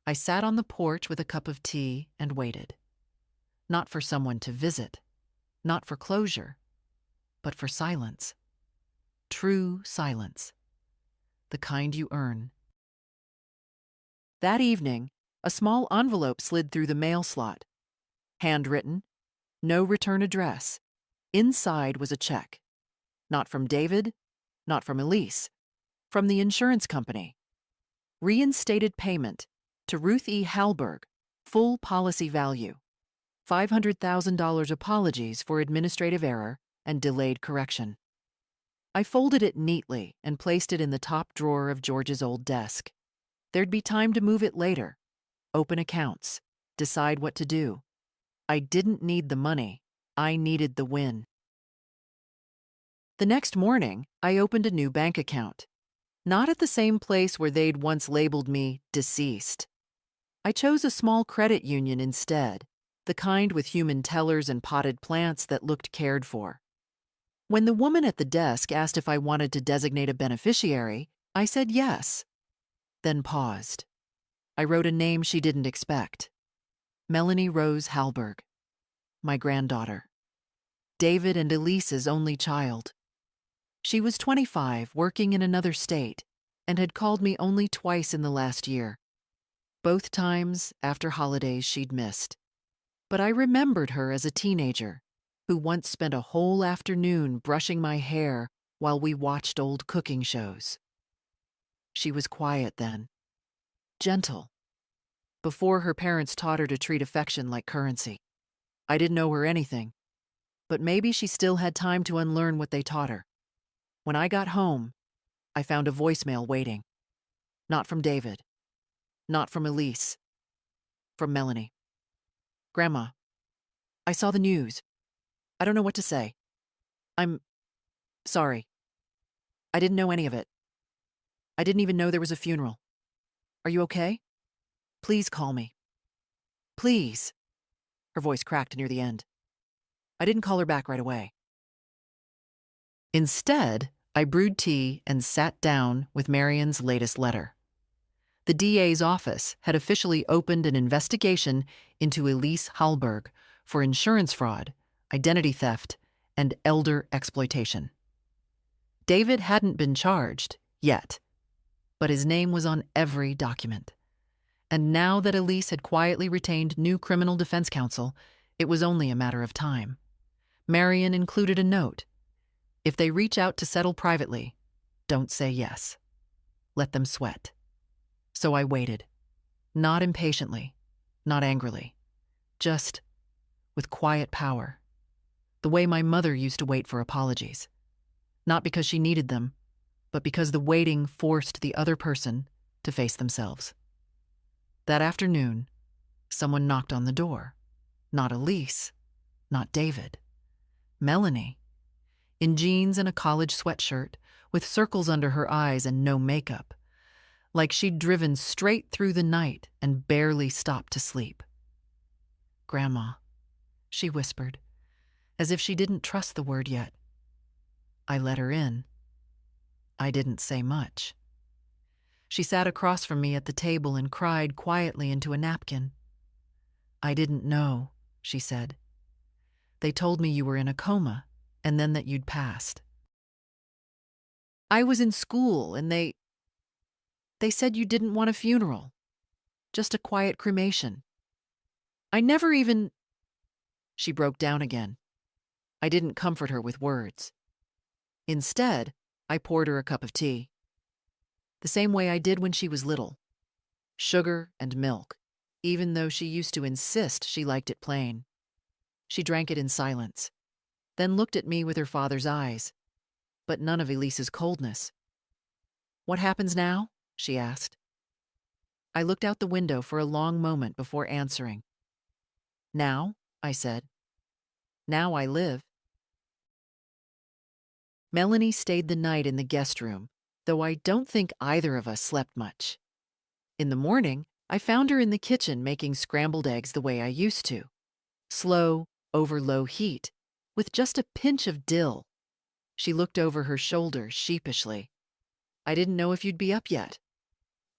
I sat on the porch with a cup of tea and waited. Not for someone to visit, not for closure, but for silence. true silence, the kind you earn. That evening, a small envelope slid through the mail slot. Handwritten, no return address. Inside was a check. Not from David, not from Elise, from the insurance company. Reinstated payment to Ruth E. Hallberg, full policy value. $500,000 apologies for administrative error and delayed correction. I folded it neatly and placed it in the top drawer of George's old desk. There'd be time to move it later, open accounts, decide what to do. I didn't need the money. I needed the win. The next morning, I opened a new bank account. Not at the same place where they'd once labeled me deceased. I chose a small credit union instead, the kind with human tellers and potted plants that looked cared for. When the woman at the desk asked if I wanted to designate a beneficiary, I said yes, then paused. I wrote a name she didn't expect. Melanie Rose Hallberg, my granddaughter. David and Elise's only child. She was 25, working in another state, and had called me only twice in the last year. Both times after holidays she'd missed. But I remembered her as a teenager who once spent a whole afternoon brushing my hair while we watched old cooking shows. She was quiet then, gentle, before her parents taught her to treat affection like currency. I didn't owe her anything, but maybe she still had time to unlearn what they taught her. When I got home, I found a voicemail waiting. Not from David, not from Elise, from Melanie. Grandma, I saw the news. I don't know what to say. I'm sorry. I didn't know any of it. I didn't even know there was a funeral. Are you okay? Please call me. Please. Her voice cracked near the end. I didn't call her back right away. Instead, I brewed tea and sat down with Marion's latest letter. The DA's office had officially opened an investigation into Elise Hallberg for insurance fraud, identity theft, and elder exploitation. David hadn't been charged yet, but his name was on every document. And now that Elise had quietly retained new criminal defense counsel, it was only a matter of time. Marion included a note. If they reach out to settle privately, don't say yes. Let them sweat. So I waited, not impatiently, not angrily, just with quiet power, the way my mother used to wait for apologies. Not because she needed them, but because the waiting forced the other person to face themselves. That afternoon, someone knocked on the door. Not Elise, not David. Melanie, in jeans and a college sweatshirt, with circles under her eyes and no makeup, like she'd driven straight through the night and barely stopped to sleep. Grandma, she whispered, as if she didn't trust the word yet. I let her in. I didn't say much. She sat across from me at the table and cried quietly into a napkin. I didn't know, she said. They told me you were in a coma, and then that you'd passed. I was in school, and they said you didn't want a funeral, just a quiet cremation. I never even... She broke down again. I didn't comfort her with words. Instead, I poured her a cup of tea. The same way I did when she was little. Sugar and milk, even though she used to insist she liked it plain. She drank it in silence, then looked at me with her father's eyes, but none of Elise's coldness. What happens now? She asked. I looked out the window for a long moment before answering. Now, I said. Now I live. Melanie stayed the night in the guest room, though I don't think either of us slept much. In the morning, I found her in the kitchen making scrambled eggs the way I used to. Slow, over low heat, with just a pinch of dill. She looked over her shoulder sheepishly. I didn't know if you'd be up yet.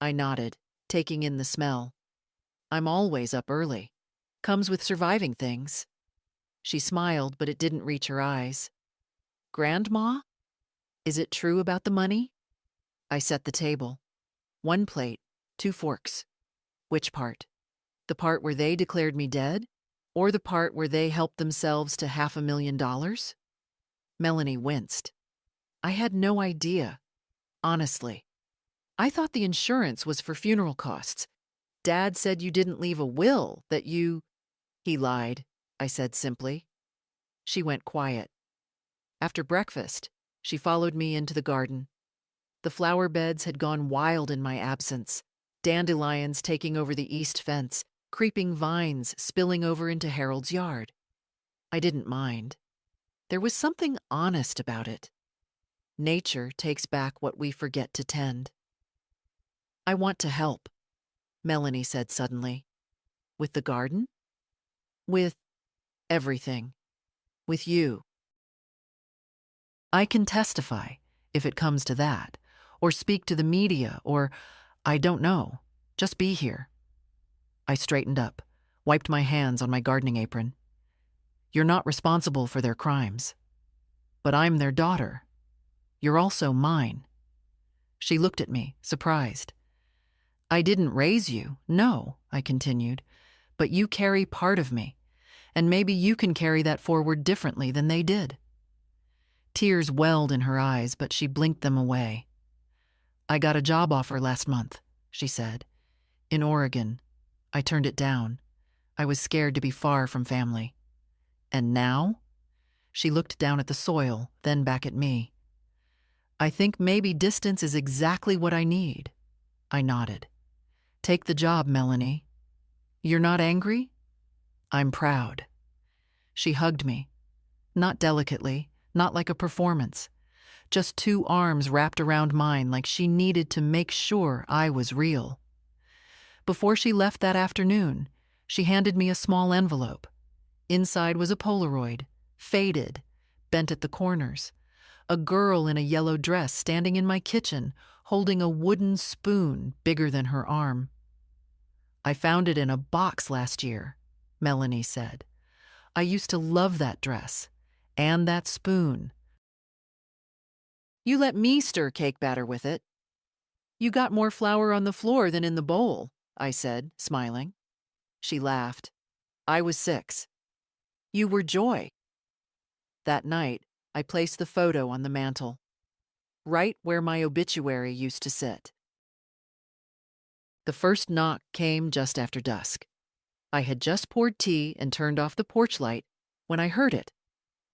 I nodded, taking in the smell. I'm always up early. Comes with surviving things. She smiled, but it didn't reach her eyes. Grandma? Is it true about the money? I set the table. 1 plate, 2 forks. Which part? The part where they declared me dead? Or the part where they helped themselves to $500,000? Melanie winced. I had no idea, honestly. I thought the insurance was for funeral costs. Dad said you didn't leave a will, that you— He lied, I said simply. She went quiet. After breakfast, she followed me into the garden. The flower beds had gone wild in my absence, dandelions taking over the east fence, creeping vines spilling over into Harold's yard. I didn't mind. There was something honest about it. Nature takes back what we forget to tend. I want to help, Melanie said suddenly. With the garden? With everything. With you. I can testify, if it comes to that, or speak to the media, or, I don't know, just be here. I straightened up, wiped my hands on my gardening apron. You're not responsible for their crimes. But I'm their daughter. You're also mine. She looked at me, surprised. I didn't raise you, no, I continued, but you carry part of me, and maybe you can carry that forward differently than they did. Tears welled in her eyes, but she blinked them away. I got a job offer last month, she said. In Oregon. I turned it down. I was scared to be far from family. And now? She looked down at the soil, then back at me. I think maybe distance is exactly what I need. I nodded. Take the job, Melanie. You're not angry? I'm proud. She hugged me. Not delicately, not like a performance. Just 2 arms wrapped around mine like she needed to make sure I was real. Before she left that afternoon, she handed me a small envelope. Inside was a Polaroid, faded, bent at the corners. A girl in a yellow dress standing in my kitchen, holding a wooden spoon bigger than her arm. I found it in a box last year, Melanie said. I used to love that dress, and that spoon. You let me stir cake batter with it. You got more flour on the floor than in the bowl, I said, smiling. She laughed. I was 6. You were joy. That night, I placed the photo on the mantel, right where my obituary used to sit. The first knock came just after dusk. I had just poured tea and turned off the porch light when I heard it,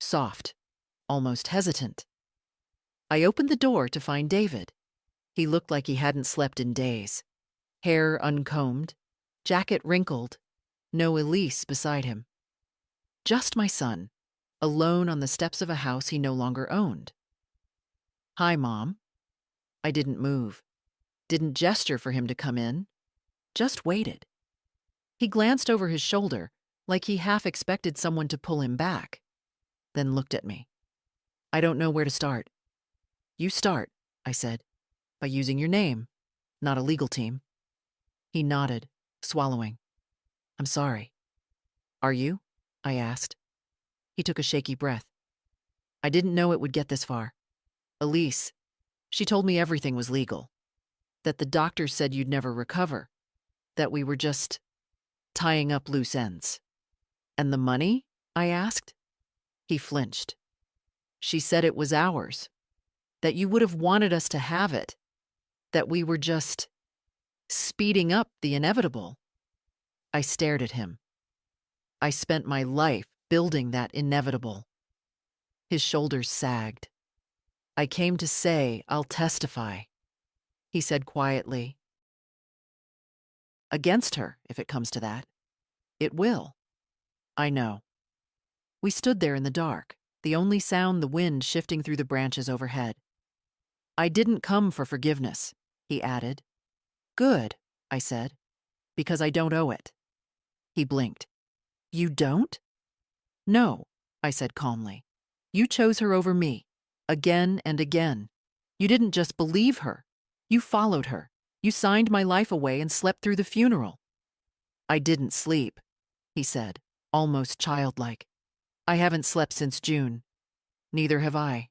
soft, almost hesitant. I opened the door to find David. He looked like he hadn't slept in days. Hair uncombed, jacket wrinkled, no Elise beside him. Just my son, alone on the steps of a house he no longer owned. Hi, Mom. I didn't move, didn't gesture for him to come in, just waited. He glanced over his shoulder like he half expected someone to pull him back, then looked at me. I don't know where to start. You start, I said, by using your name, not a legal team. He nodded, swallowing. I'm sorry. Are you? I asked. He took a shaky breath. I didn't know it would get this far. Elise, she told me everything was legal. That the doctor said you'd never recover. That we were just tying up loose ends. And the money? I asked. He flinched. She said it was ours. That you would have wanted us to have it. That we were just speeding up the inevitable. I stared at him. I spent my life building that inevitable. His shoulders sagged. I came to say I'll testify, he said quietly. Against her, if it comes to that. It will. I know. We stood there in the dark, the only sound the wind shifting through the branches overhead. I didn't come for forgiveness, he added. Good, I said, because I don't owe it. He blinked. You don't? No, I said calmly. You chose her over me, again and again. You didn't just believe her. You followed her. You signed my life away and slept through the funeral. I didn't sleep, he said, almost childlike. I haven't slept since June. Neither have I.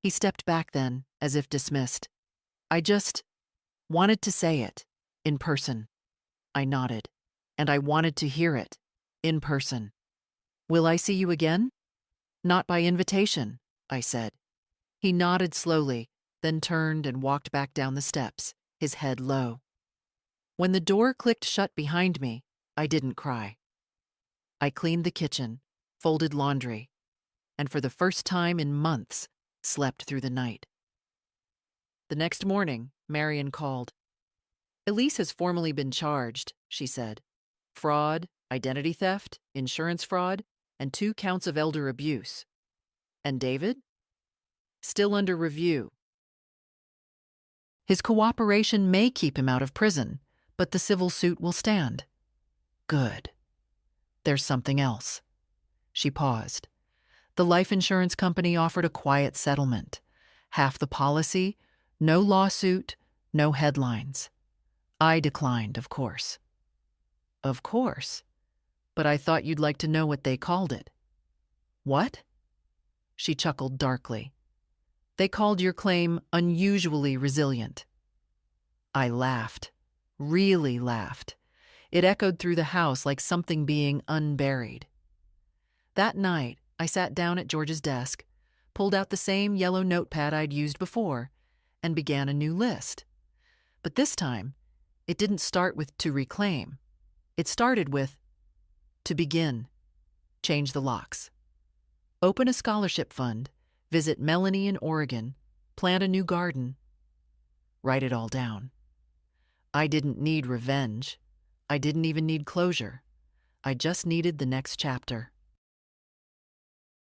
He stepped back then, as if dismissed. I just wanted to say it, in person. I nodded, and I wanted to hear it, in person. Will I see you again? Not by invitation, I said. He nodded slowly, then turned and walked back down the steps, his head low. When the door clicked shut behind me, I didn't cry. I cleaned the kitchen, folded laundry, and for the first time in months, slept through the night. The next morning, Marion called. Elise has formally been charged, she said. Fraud, identity theft, insurance fraud, and 2 counts of elder abuse. And David? Still under review. His cooperation may keep him out of prison, but the civil suit will stand. Good. There's something else. She paused. The life insurance company offered a quiet settlement. Half the policy, no lawsuit, no headlines. I declined, of course. Of course. But I thought you'd like to know what they called it. What? She chuckled darkly. They called your claim unusually resilient. I laughed. Really laughed. It echoed through the house like something being unburied. That night, I sat down at George's desk, pulled out the same yellow notepad I'd used before, and began a new list. But this time, it didn't start with to reclaim. It started with to begin. Change the locks. Open a scholarship fund, visit Melanie in Oregon, plant a new garden. Write it all down. I didn't need revenge. I didn't even need closure. I just needed the next chapter.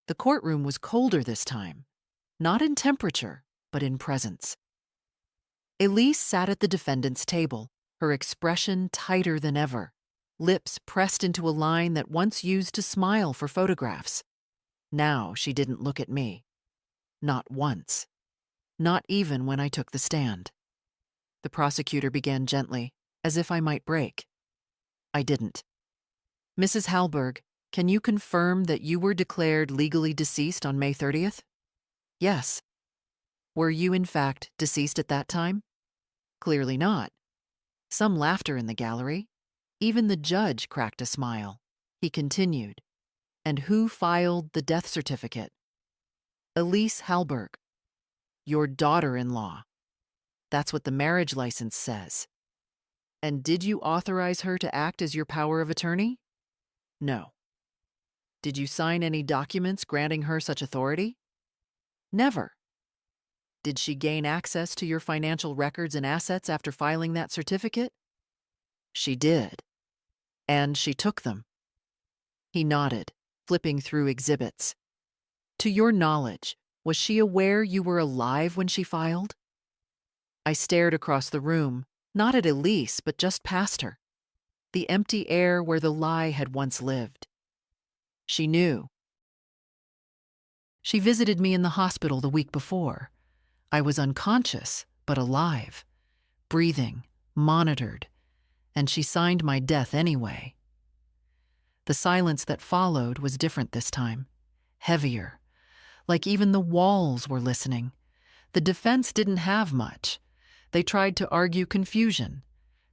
The courtroom was colder this time, not in temperature, but in presence. Elise sat at the defendant's table, her expression tighter than ever, lips pressed into a line that once used to smile for photographs. Now she didn't look at me. Not once. Not even when I took the stand. The prosecutor began gently, as if I might break. I didn't. Mrs. Hallberg, can you confirm that you were declared legally deceased on May 30th? Yes. Were you, in fact, deceased at that time? Clearly not. Some laughter in the gallery. Even the judge cracked a smile. He continued. And who filed the death certificate? Elise Hallberg. Your daughter-in-law. That's what the marriage license says. And did you authorize her to act as your power of attorney? No. Did you sign any documents granting her such authority? Never. Did she gain access to your financial records and assets after filing that certificate? She did. And she took them. He nodded, flipping through exhibits. To your knowledge, was she aware you were alive when she filed? I stared across the room, not at Elise, but just past her. The empty air where the lie had once lived. She knew. She visited me in the hospital the week before. I was unconscious, but alive, breathing, monitored, and she signed my death anyway. The silence that followed was different this time, heavier, like even the walls were listening. The defense didn't have much. They tried to argue confusion,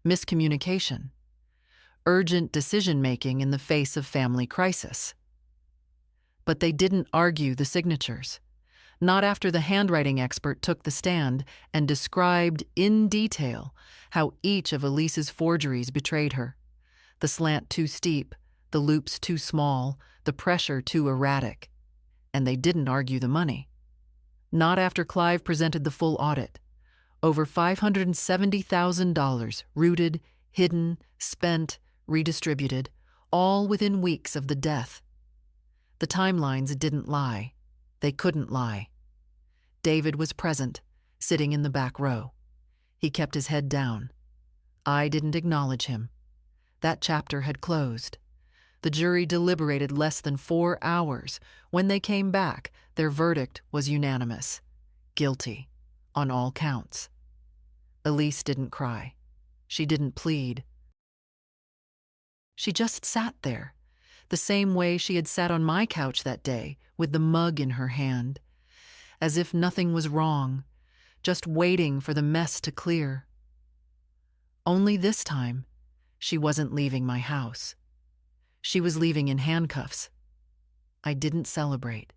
miscommunication, urgent decision-making in the face of family crisis. But they didn't argue the signatures. Not after the handwriting expert took the stand and described in detail how each of Elise's forgeries betrayed her. The slant too steep, the loops too small, the pressure too erratic. And they didn't argue the money. Not after Clive presented the full audit. Over $570,000 rooted, hidden, spent, redistributed, all within weeks of the death. The timelines didn't lie. They couldn't lie. David was present, sitting in the back row. He kept his head down. I didn't acknowledge him. That chapter had closed. The jury deliberated less than 4 hours. When they came back, their verdict was unanimous. Guilty, on all counts. Elise didn't cry. She didn't plead. She just sat there, the same way she had sat on my couch that day, with the mug in her hand. as if nothing was wrong, just waiting for the mess to clear. Only this time, she wasn't leaving my house. She was leaving in handcuffs. I didn't celebrate.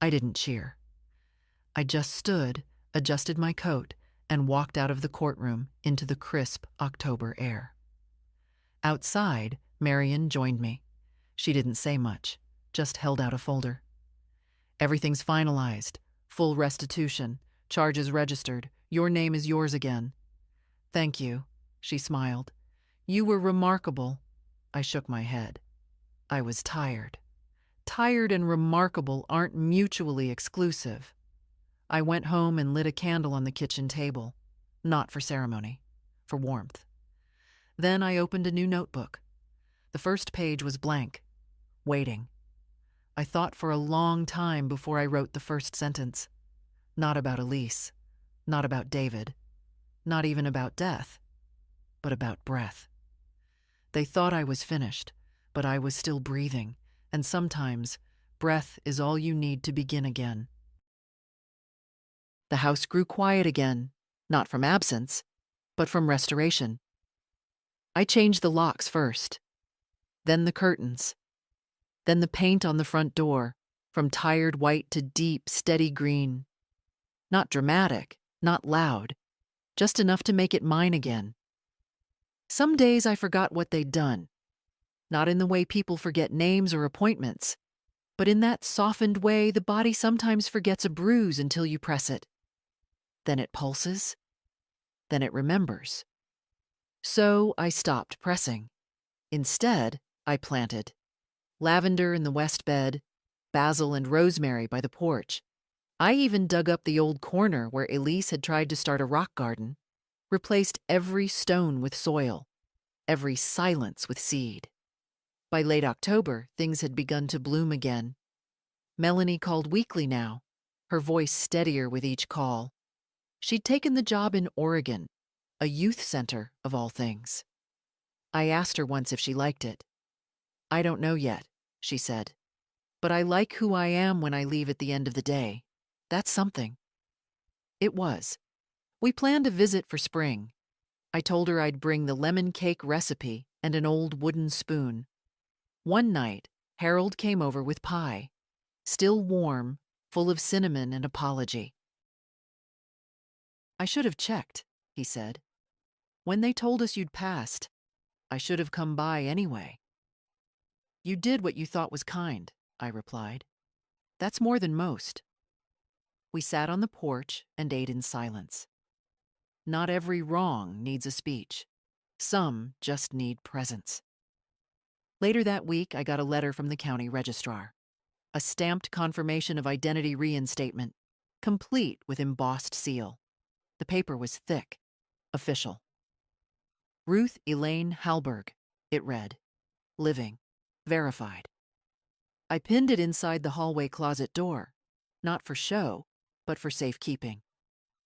I didn't cheer. I just stood, adjusted my coat, and walked out of the courtroom into the crisp October air. Outside, Marion joined me. She didn't say much, just held out a folder. Everything's finalized. Full restitution. Charges registered. Your name is yours again. Thank you, she smiled. You were remarkable. I shook my head. I was tired. Tired and remarkable aren't mutually exclusive. I went home and lit a candle on the kitchen table. Not for ceremony, for warmth. Then I opened a new notebook. The first page was blank, waiting. I thought for a long time before I wrote the first sentence. Not about Elise, not about David, not even about death, but about breath. They thought I was finished, but I was still breathing, and sometimes breath is all you need to begin again. The house grew quiet again, not from absence, but from restoration. I changed the locks first, then the curtains, then the paint on the front door, from tired white to deep, steady green. Not dramatic, not loud, just enough to make it mine again. Some days I forgot what they'd done, not in the way people forget names or appointments, but in that softened way the body sometimes forgets a bruise until you press it. Then it pulses, then it remembers. So I stopped pressing. Instead, I planted lavender in the west bed, basil and rosemary by the porch. I even dug up the old corner where Elise had tried to start a rock garden, replaced every stone with soil, every silence with seed. By late October, things had begun to bloom again. Melanie called weekly now, her voice steadier with each call. She'd taken the job in Oregon, a youth center of all things. I asked her once if she liked it. I don't know yet, she said, but I like who I am when I leave at the end of the day. That's something. It was. We planned a visit for spring. I told her I'd bring the lemon cake recipe and an old wooden spoon. One night, Harold came over with pie, still warm, full of cinnamon and apology. I should have checked, he said. When they told us you'd passed, I should have come by anyway. You did what you thought was kind, I replied. That's more than most. We sat on the porch and ate in silence. Not every wrong needs a speech. Some just need presence. Later that week, I got a letter from the county registrar. A stamped confirmation of identity reinstatement, complete with embossed seal. The paper was thick, official. Ruth Elaine Halberg, it read. Living. Verified. I pinned it inside the hallway closet door, not for show, but for safekeeping.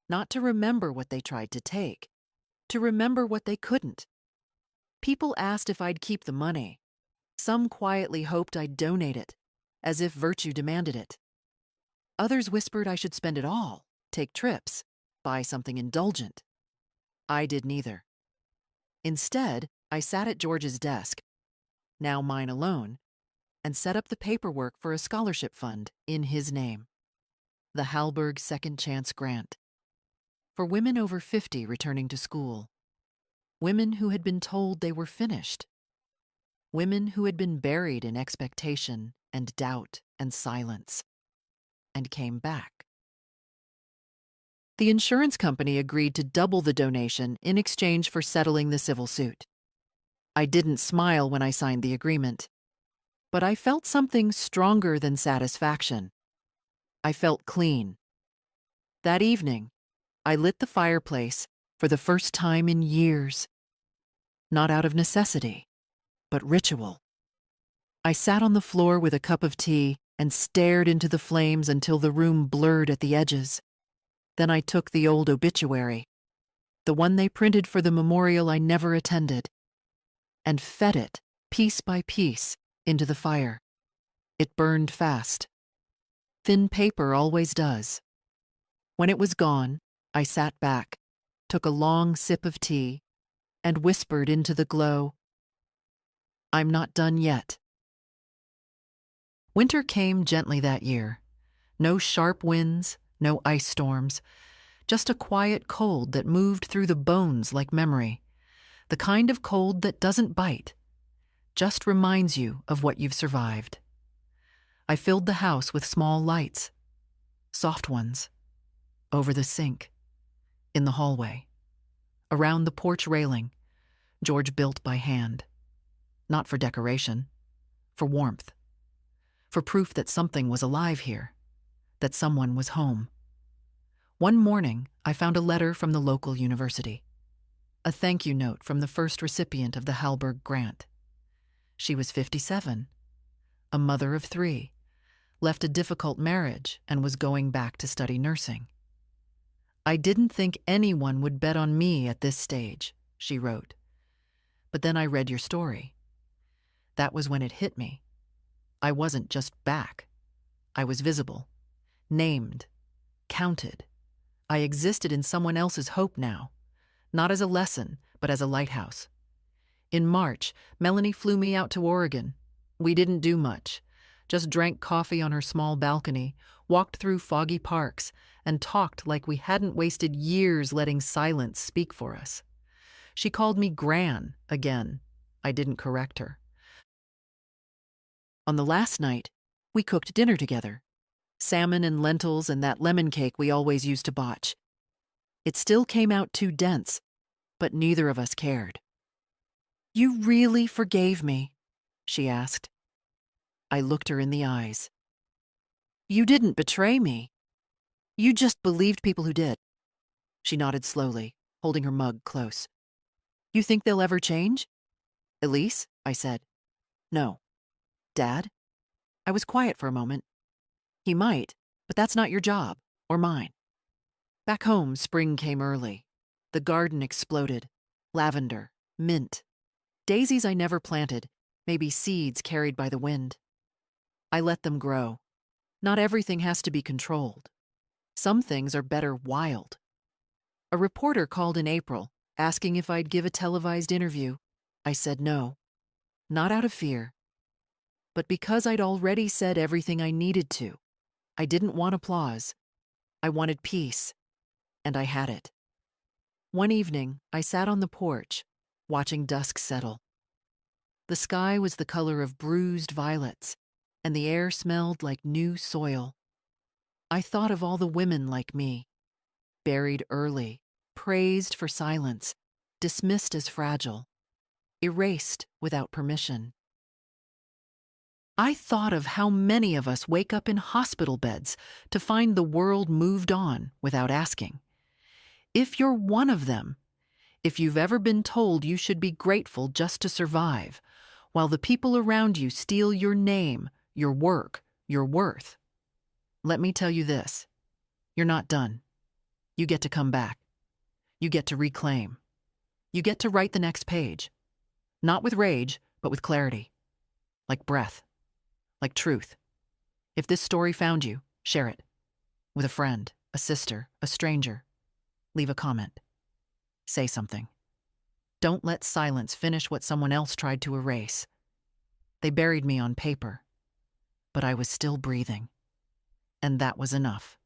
Not to remember what they tried to take, to remember what they couldn't. People asked if I'd keep the money. Some quietly hoped I'd donate it, as if virtue demanded it. Others whispered I should spend it all, take trips, buy something indulgent. I did neither. Instead, I sat at George's desk, now mine alone, and set up the paperwork for a scholarship fund in his name. The Halberg Second Chance Grant. For women over 50 returning to school. Women who had been told they were finished. Women who had been buried in expectation and doubt and silence, and came back. The insurance company agreed to double the donation in exchange for settling the civil suit. I didn't smile when I signed the agreement, but I felt something stronger than satisfaction. I felt clean. That evening, I lit the fireplace for the first time in years. Not out of necessity, but ritual. I sat on the floor with a cup of tea and stared into the flames until the room blurred at the edges. Then I took the old obituary, the one they printed for the memorial I never attended, and fed it, piece by piece, into the fire. It burned fast. Thin paper always does. When it was gone, I sat back, took a long sip of tea, and whispered into the glow, "I'm not done yet." Winter came gently that year. No sharp winds, no ice storms, just a quiet cold that moved through the bones like memory. The kind of cold that doesn't bite, just reminds you of what you've survived. I filled the house with small lights, soft ones, over the sink, in the hallway, around the porch railing, George built by hand. Not for decoration, for warmth, for proof that something was alive here, that someone was home. One morning, I found a letter from the local university, a thank you note from the first recipient of the Halberg grant. She was 57, a mother of 3, left a difficult marriage and was going back to study nursing. "I didn't think anyone would bet on me at this stage," she wrote. "But then I read your story. That was when it hit me. I wasn't just back. I was visible, named, counted. I existed in someone else's hope now, not as a lesson, but as a lighthouse." In March, Melanie flew me out to Oregon. We didn't do much, just drank coffee on her small balcony, walked through foggy parks, and talked like we hadn't wasted years letting silence speak for us. She called me Gran again. I didn't correct her. On the last night, we cooked dinner together. Salmon and lentils and that lemon cake we always used to botch. It still came out too dense, but neither of us cared. "You really forgave me?" she asked. I looked her in the eyes. "You didn't betray me. You just believed people who did." She nodded slowly, holding her mug close. "You think they'll ever change?" "Elise?" I said. "No." "Dad?" I was quiet for a moment. "He might, but that's not your job, or mine." Back home, spring came early. The garden exploded. Lavender, mint, daisies I never planted, maybe seeds carried by the wind. I let them grow. Not everything has to be controlled. Some things are better wild. A reporter called in April, asking if I'd give a televised interview. I said no. Not out of fear, but because I'd already said everything I needed to. I didn't want applause. I wanted peace, and I had it. One evening, I sat on the porch, watching dusk settle. The sky was the color of bruised violets, and the air smelled like new soil. I thought of all the women like me, buried early, praised for silence, dismissed as fragile, erased without permission. I thought of how many of us wake up in hospital beds to find the world moved on without asking. If you're one of them, if you've ever been told you should be grateful just to survive, while the people around you steal your name, your work, your worth, let me tell you this: you're not done. You get to come back. You get to reclaim. You get to write the next page. Not with rage, but with clarity. Like breath. Like truth. If this story found you, share it. With a friend, a sister, a stranger. Leave a comment. Say something. Don't let silence finish what someone else tried to erase. They buried me on paper, but I was still breathing. And that was enough.